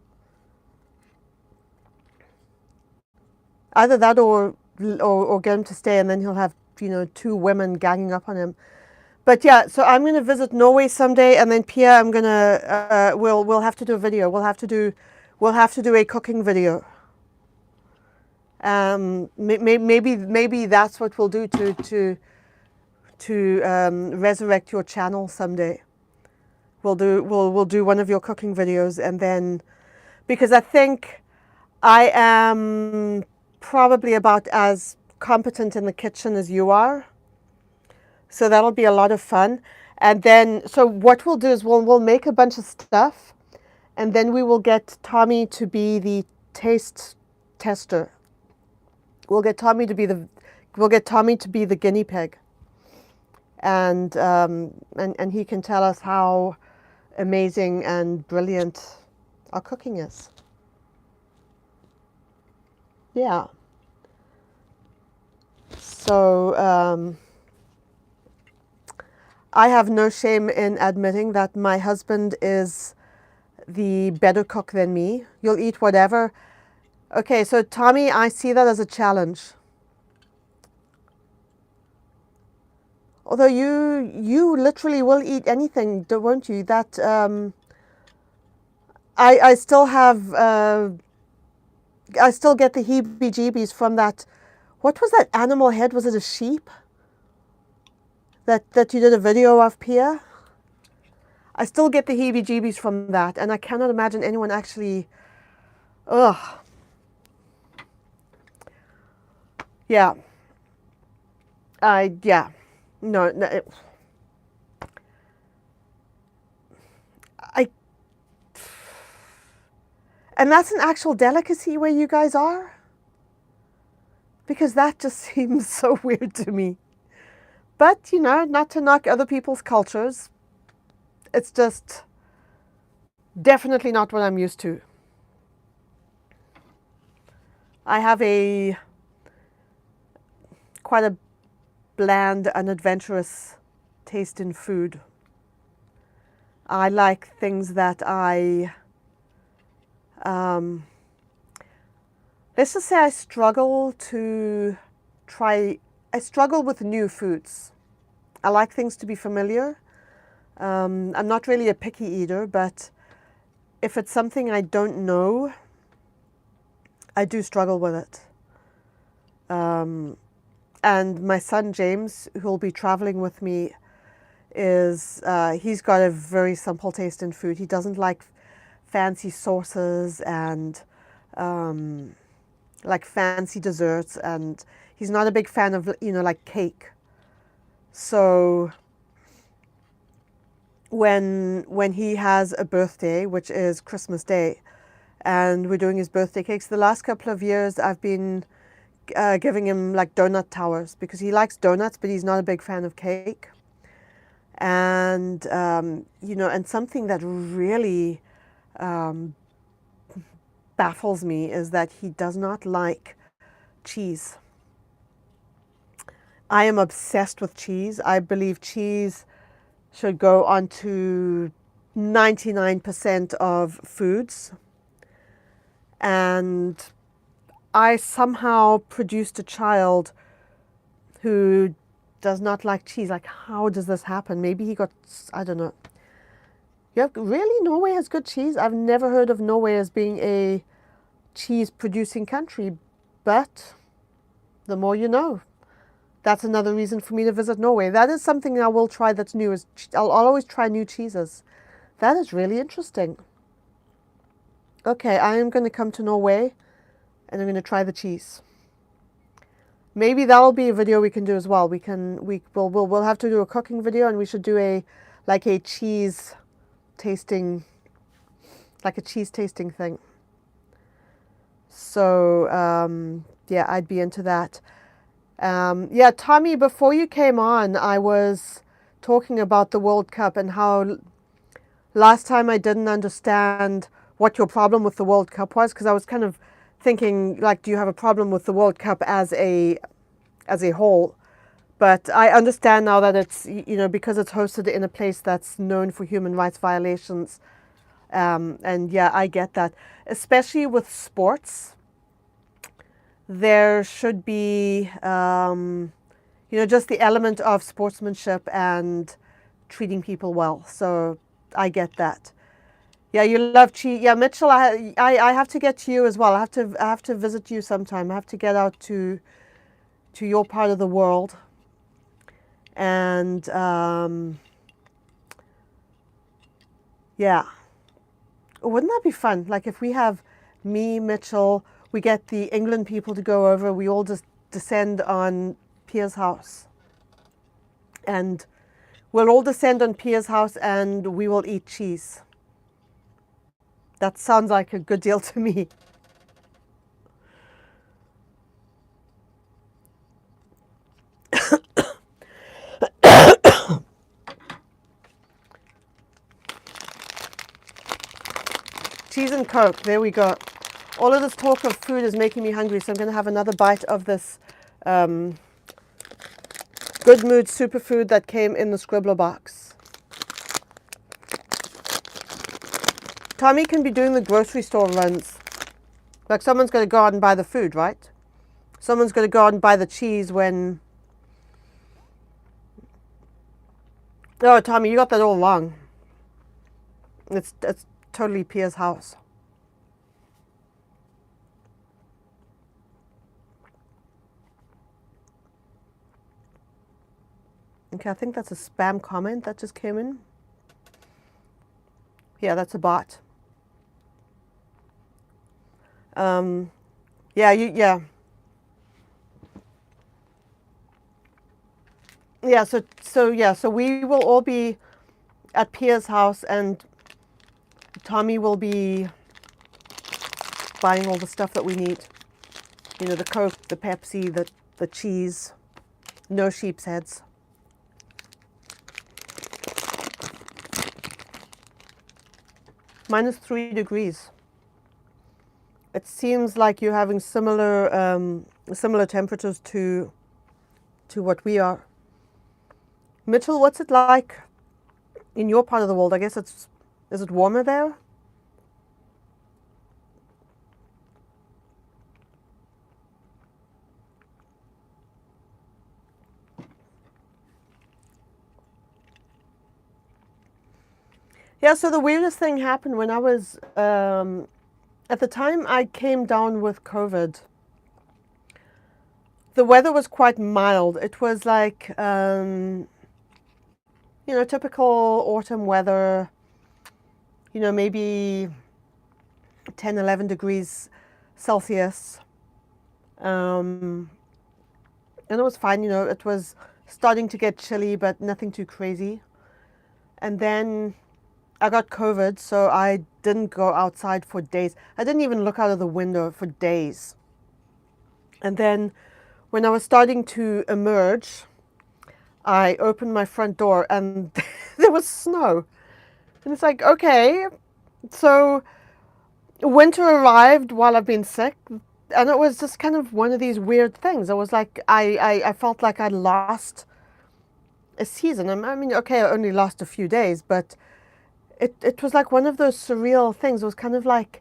Either that or get him to stay, and then he'll have 2 women ganging up on him. But yeah, so I'm going to visit Norway someday, and then Pia, I'm going to we'll have to do a video. we'll have to do a cooking video. Maybe that's what we'll do to resurrect your channel someday. We'll do one of your cooking videos, and then, because I think I am probably about as competent in the kitchen as you are. So that'll be a lot of fun. And then, so what we'll do is we'll make a bunch of stuff, and then we will get Tommy to be the taste tester. We'll get Tommy to be the guinea pig, and he can tell us how amazing and brilliant our cooking is. Yeah. So I have no shame in admitting that my husband is the better cook than me. You'll eat whatever. Okay, so Tommy, I see that as a challenge. Although you literally will eat anything, won't you? That I still have I still get the heebie-jeebies from that. What was that animal head? Was it a sheep? That you did a video of, Pia? I still get the heebie-jeebies from that, and I cannot imagine anyone actually. Ugh. Yeah. Yeah. No. And that's an actual delicacy where you guys are? Because that just seems so weird to me. But, you know, not to knock other people's cultures. It's just definitely not what I'm used to. I have quite a bland, unadventurous taste in food. I like things that let's just say I struggle with new foods. I like things to be familiar. I'm not really a picky eater, but if it's something I don't know, I do struggle with it. And my son James, who will be traveling with me, he's got a very simple taste in food. He doesn't like fancy sauces and like fancy desserts, and he's not a big fan of, you know, like cake. So when he has a birthday, which is Christmas Day, and we're doing his birthday cakes, the last couple of years I've been giving him like donut towers, because he likes donuts, but he's not a big fan of cake. And you know, and something that really baffles me is that he does not like cheese. I am obsessed with cheese. I believe cheese should go onto 99% of foods. And I somehow produced a child who does not like cheese. Like, how does this happen? Maybe he got, I don't know. Really? Norway has good cheese? I've never heard of Norway as being a cheese-producing country, but the more you know. That's another reason for me to visit Norway. That is something I will try that's new. I'll always try new cheeses. That is really interesting. Okay, I am going to come to Norway, and I'm going to try the cheese. Maybe that'll be a video we can do as well. We'll have to do a cooking video, and we should do a cheese tasting thing. So yeah, I'd be into that. Yeah, Tommy, before you came on, I was talking about the World Cup and how last time I didn't understand what your problem with the World Cup was, because I was kind of thinking, like, do you have a problem with the World Cup as a whole? But I understand now that it's, you know, because it's hosted in a place that's known for human rights violations. And yeah, I get that. Especially with sports, there should be, you know, just the element of sportsmanship and treating people well. So I get that. Yeah, you love cheese. Yeah, Mitchell, I have to get to you as well. I have to visit you sometime. I have to get out to your part of the world. And yeah, wouldn't that be fun? Like if we have me, Mitchell, we get the England people to go over, we all just descend on Pia's house. And we'll all descend on Pia's house and we will eat cheese. That sounds like a good deal to me. Cheese and Coke, there we go. All of this talk of food is making me hungry, so I'm going to have another bite of this Good Mood superfood that came in the Scribbler box. Tommy can be doing the grocery store runs. Like someone's going to go out and buy the food, right? Someone's going to go out and buy the cheese when... Oh, Tommy, you got that all wrong. It's totally Pia's house. Okay, I think that's a spam comment that just came in. Yeah, that's a bot. Yeah, yeah. Yeah, so we will all be at Pia's house and Tommy will be buying all the stuff that we need. You know, the Coke, the Pepsi, the cheese, no sheep's heads. -3 degrees. It seems like you're having similar temperatures to what we are. Mitchell, what's it like in your part of the world? I guess is it warmer there? Yeah, so the weirdest thing happened when I was, at the time I came down with COVID, the weather was quite mild. It was like, you know, typical autumn weather, you know, maybe 10, 11 degrees Celsius. And it was fine, you know, it was starting to get chilly, but nothing too crazy. And then I got COVID, so I didn't go outside for days. I didn't even look out of the window for days. And then when I was starting to emerge, I opened my front door and there was snow. And it's like, okay, so winter arrived while I've been sick. And it was just kind of one of these weird things. It was like, I felt like I'd lost a season. I mean, okay, I only lost a few days, but it was like one of those surreal things. It was kind of like,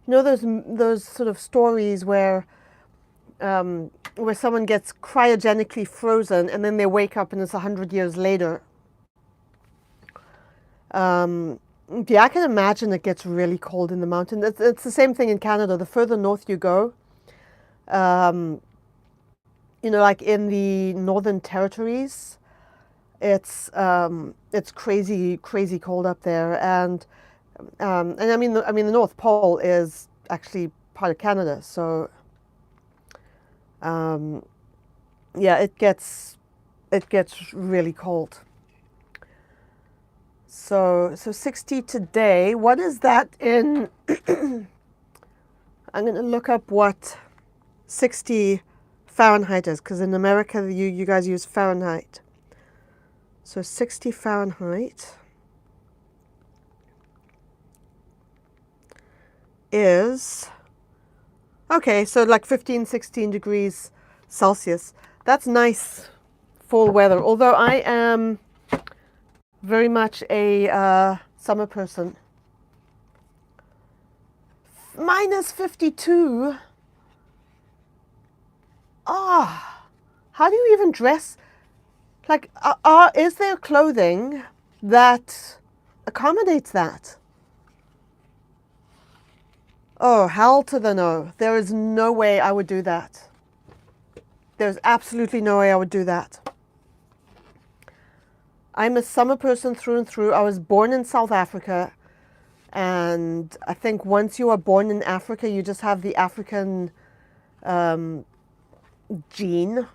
you know, those sort of stories where someone gets cryogenically frozen and then they wake up and it's 100 years later. Yeah, I can imagine it gets really cold in the mountain. It's the same thing in Canada. The further north you go, you know, like in the Northern Territories, it's crazy cold up there, and I mean the North Pole is actually part of Canada, so yeah, it gets really cold. So 60 today. What is that in? I'm going to look up what 60 Fahrenheit is, because in America you guys use Fahrenheit. So 60 Fahrenheit is, okay, so like 15, 16 degrees Celsius. That's nice fall weather, although I am very much a summer person. -52. Ah, how do you even dress? Like, is there clothing that accommodates that? Oh, hell to the no. There is no way I would do that. There's absolutely no way I would do that. I'm a summer person through and through. I was born in South Africa. And I think once you are born in Africa, you just have the African gene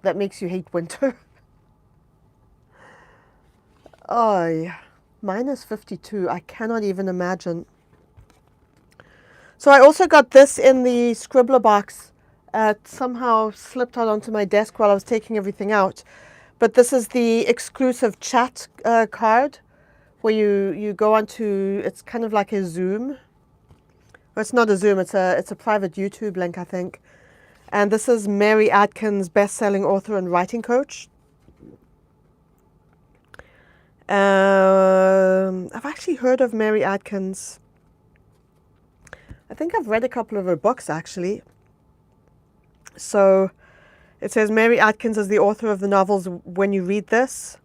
that makes you hate winter. Oh, yeah. Minus 52. I cannot even imagine. So I also got this in the Scribbler box. It somehow slipped out onto my desk while I was taking everything out. But this is the exclusive chat card where you go onto, it's kind of like a Zoom. Well, it's not a Zoom, it's a private YouTube link, I think. And this is Mary Atkins, best-selling author and writing coach. I've actually heard of Mary Atkins. I think I've read a couple of her books, actually. So it says Mary Atkins is the author of the novels When You Read This,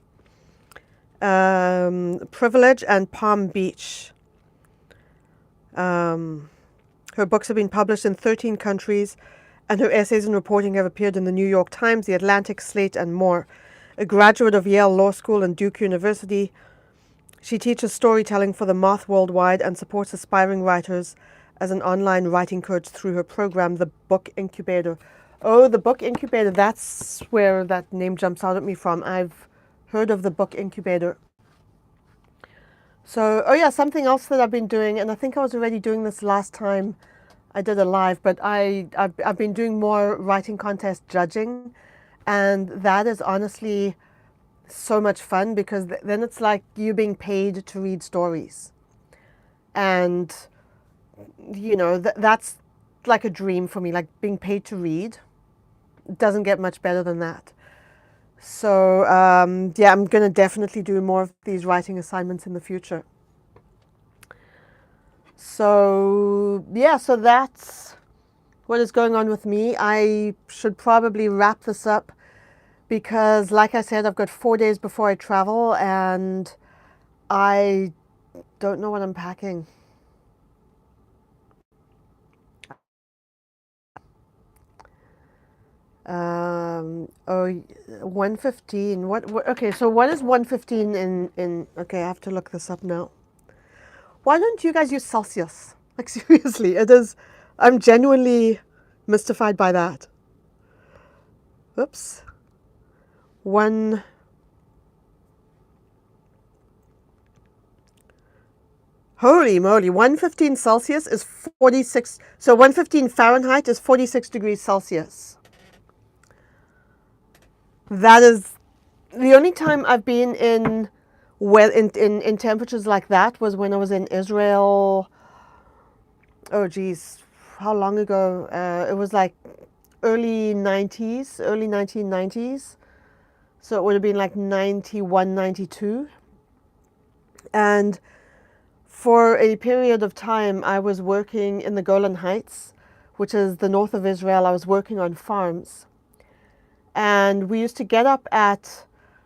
Privilege, and Palm Beach. Her books have been published in 13 countries, and her essays and reporting have appeared in the New York Times, The Atlantic, Slate, and more. A graduate of Yale Law School and Duke University, she teaches storytelling for the Moth worldwide and supports aspiring writers as an online writing coach through her program, The Book Incubator. Oh, The Book Incubator, that's where that name jumps out at me from. I've heard of The Book Incubator. So, oh yeah, something else that I've been doing, and I think I was already doing this last time I did a live, but I've been doing more writing contest judging, and that is honestly so much fun because then it's like you being paid to read stories. And, you know, that's like a dream for me, like being paid to read. It doesn't get much better than that. So, yeah, I'm going to definitely do more of these writing assignments in the future. So, yeah, so that's what is going on with me. I should probably wrap this up because, like I said, I've got 4 days before I travel and I don't know what I'm packing. Oh, 115. What, okay, so what is 115 in, okay, I have to look this up now. Why don't you guys use Celsius? Like, seriously, it is, I'm genuinely mystified by that. Oops. Holy moly, 115 Celsius is 46, so 115 Fahrenheit is 46 degrees Celsius. That is, the only time I've been in, well, in temperatures like that was when I was in Israel. Oh geez, how long ago? It was like early 1990s. So it would have been like 91, 92. And for a period of time, I was working in the Golan Heights, which is the north of Israel. I was working on farms. And we used to get up at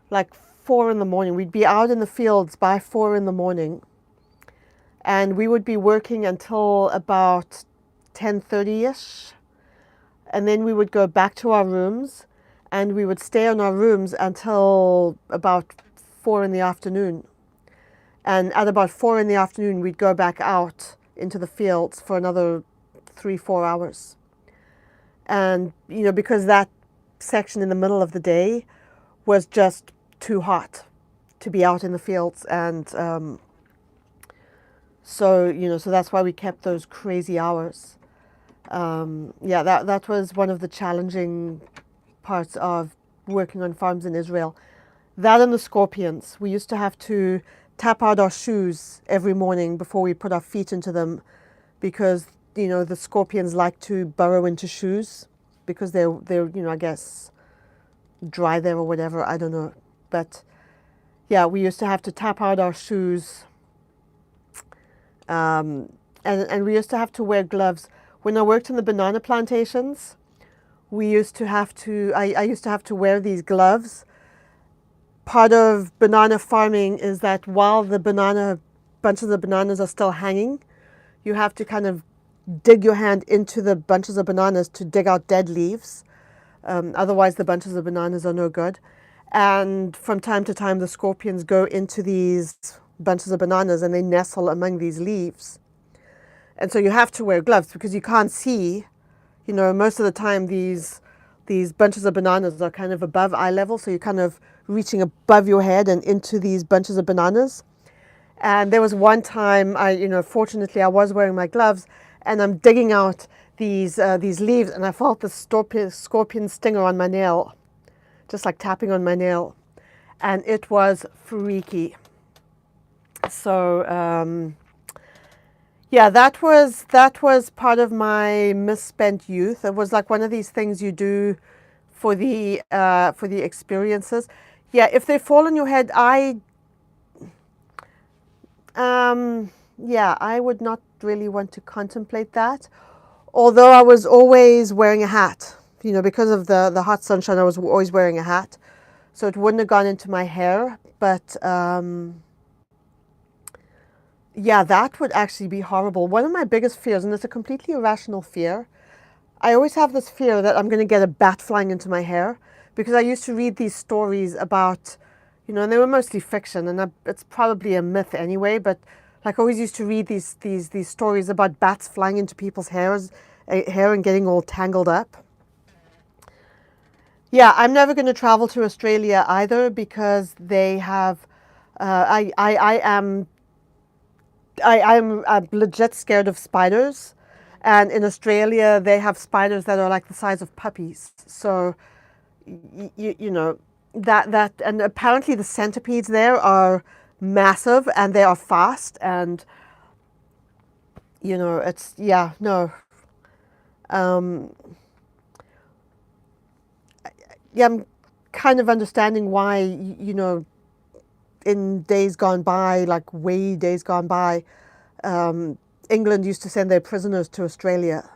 like 4 in the morning. We'd be out in the fields by 4 in the morning. And we would be working until about 10:30-ish. And then we would go back to our rooms and we would stay in our rooms until about 4 in the afternoon. And at about 4 in the afternoon, we'd go back out into the fields for another 3-4 hours. And, you know, because that section in the middle of the day was just too hot to be out in the fields. And so, you know, so that's why we kept those crazy hours. Yeah, that was one of the challenging parts of working on farms in Israel. That and the scorpions. We used to have to tap out our shoes every morning before we put our feet into them because, you know, the scorpions like to burrow into shoes because they're you know, I guess dry there or whatever, I don't know. But yeah, we used to have to tap out our shoes. And we used to have to wear gloves. When I worked in the banana plantations, we used to have to, I used to have to wear these gloves. Part of banana farming is that while the bunches of bananas are still hanging, you have to kind of dig your hand into the bunches of bananas to dig out dead leaves. Otherwise, the bunches of bananas are no good. And from time to time, the scorpions go into these bunches of bananas and they nestle among these leaves. And so you have to wear gloves because you can't see. You know, most of the time these bunches of bananas are kind of above eye level, so you're kind of reaching above your head and into these bunches of bananas. And there was one time fortunately I was wearing my gloves and I'm digging out these leaves and I felt the scorpion stinger on my nail, just like tapping on my nail, and it was freaky. So yeah, that was part of my misspent youth. It was like one of these things you do for the experiences. Yeah, if they fall on your head, I would not really want to contemplate that. Although I was always wearing a hat, you know, because of the hot sunshine, I was always wearing a hat, so it wouldn't have gone into my hair. But yeah, that would actually be horrible. One of my biggest fears, and it's a completely irrational fear, I always have this fear that I'm going to get a bat flying into my hair, because I used to read these stories about, you know, and they were mostly fiction, and it's probably a myth anyway, but like I always used to read these stories about bats flying into people's hair and getting all tangled up. Yeah, I'm never going to travel to Australia either because they have. I'm legit scared of spiders, and in Australia they have spiders that are like the size of puppies. So you know that and apparently the centipedes there are massive and they are fast, and you know it's yeah no yeah, I'm kind of understanding why, you know, in days gone by, like way days gone by, England used to send their prisoners to Australia.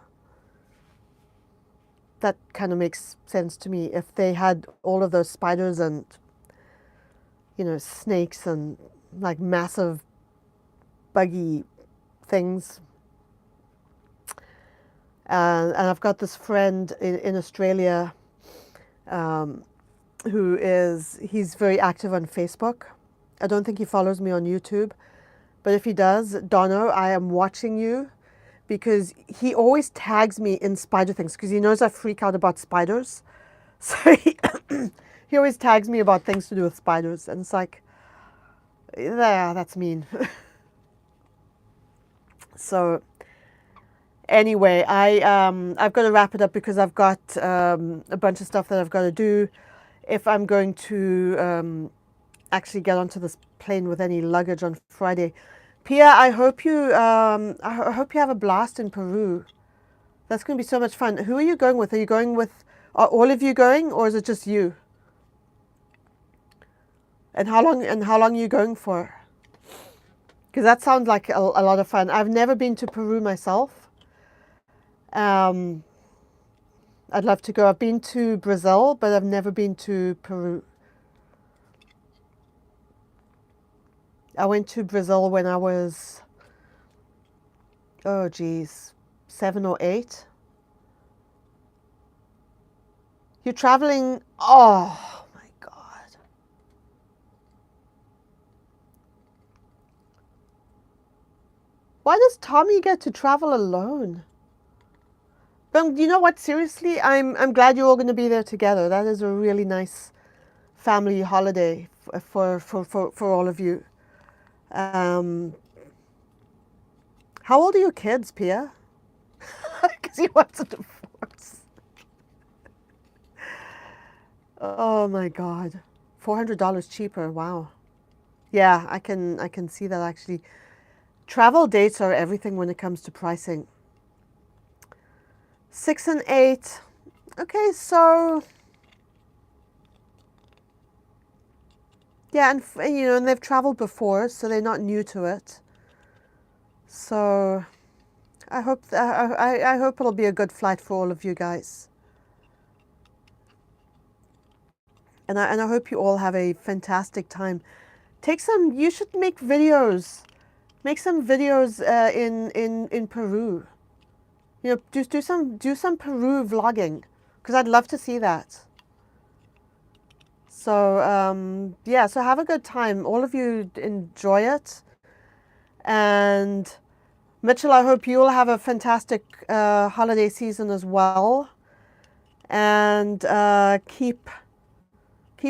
That kind of makes sense to me. If they had all of those spiders and, you know, snakes and like massive buggy things. And I've got this friend in Australia he's very active on Facebook. I don't think he follows me on YouTube, but if he does, Dono, I am watching you, because he always tags me in spider things because he knows I freak out about spiders. So he always tags me about things to do with spiders, and it's like, yeah, that's mean. So anyway, I've got to wrap it up because I've got a bunch of stuff that I've got to do if I'm going to actually get onto this plane with any luggage on Friday. Pia, I hope you have a blast in Peru. That's going to be so much fun. Who are you going with? Are all of you going, or is it just you? And how long are you going for? Because that sounds like a lot of fun. I've never been to Peru myself. I'd love to go. I've been to Brazil, but I've never been to Peru. I went to Brazil when I was, oh geez, 7 or 8. You're traveling, oh my God. Why does Tommy get to travel alone? But you know what? Seriously, I'm glad you're all going to be there together. That is a really nice family holiday for all of you. How old are your kids, Pia? Because he wants a divorce. Oh my God, $400 cheaper. Wow. Yeah, I can see that actually. Travel dates are everything when it comes to pricing. 6 and 8. Okay, so yeah, and you know, and they've traveled before, so they're not new to it. So I hope it'll be a good flight for all of you guys. And I hope you all have a fantastic time. You should make videos. Make some videos in Peru. You know, just do some Peru vlogging, because I'd love to see that. So yeah, so have a good time. All of you enjoy it. And Mitchell, I hope you'll have a fantastic holiday season as well. And keep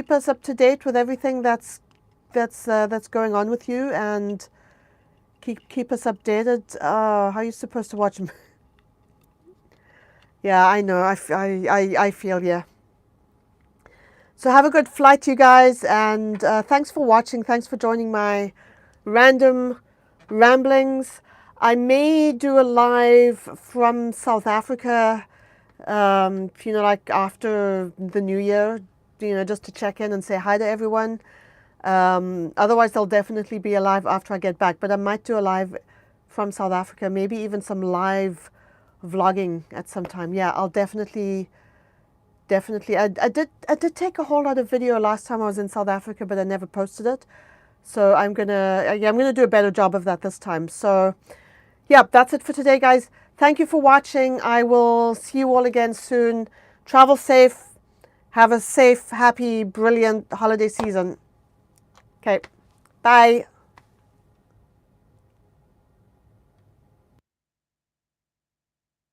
us up to date with everything that's going on with you, and keep us updated. How are you supposed to watch? Yeah, I know. I feel you. So have a good flight, you guys, and thanks for watching. Thanks for joining my random ramblings. I may do a live from South Africa, you know, like after the new year, you know, just to check in and say hi to everyone. Otherwise, there'll definitely be a live after I get back, but I might do a live from South Africa, maybe even some live vlogging at some time. Yeah, I'll definitely. I did take a whole lot of video last time I was in South Africa, but I never posted it. So I'm gonna do a better job of that this time. So yeah, that's it for today, guys. Thank you for watching. I will see you all again soon. Travel safe. Have a safe, happy, brilliant holiday season. Okay. Bye.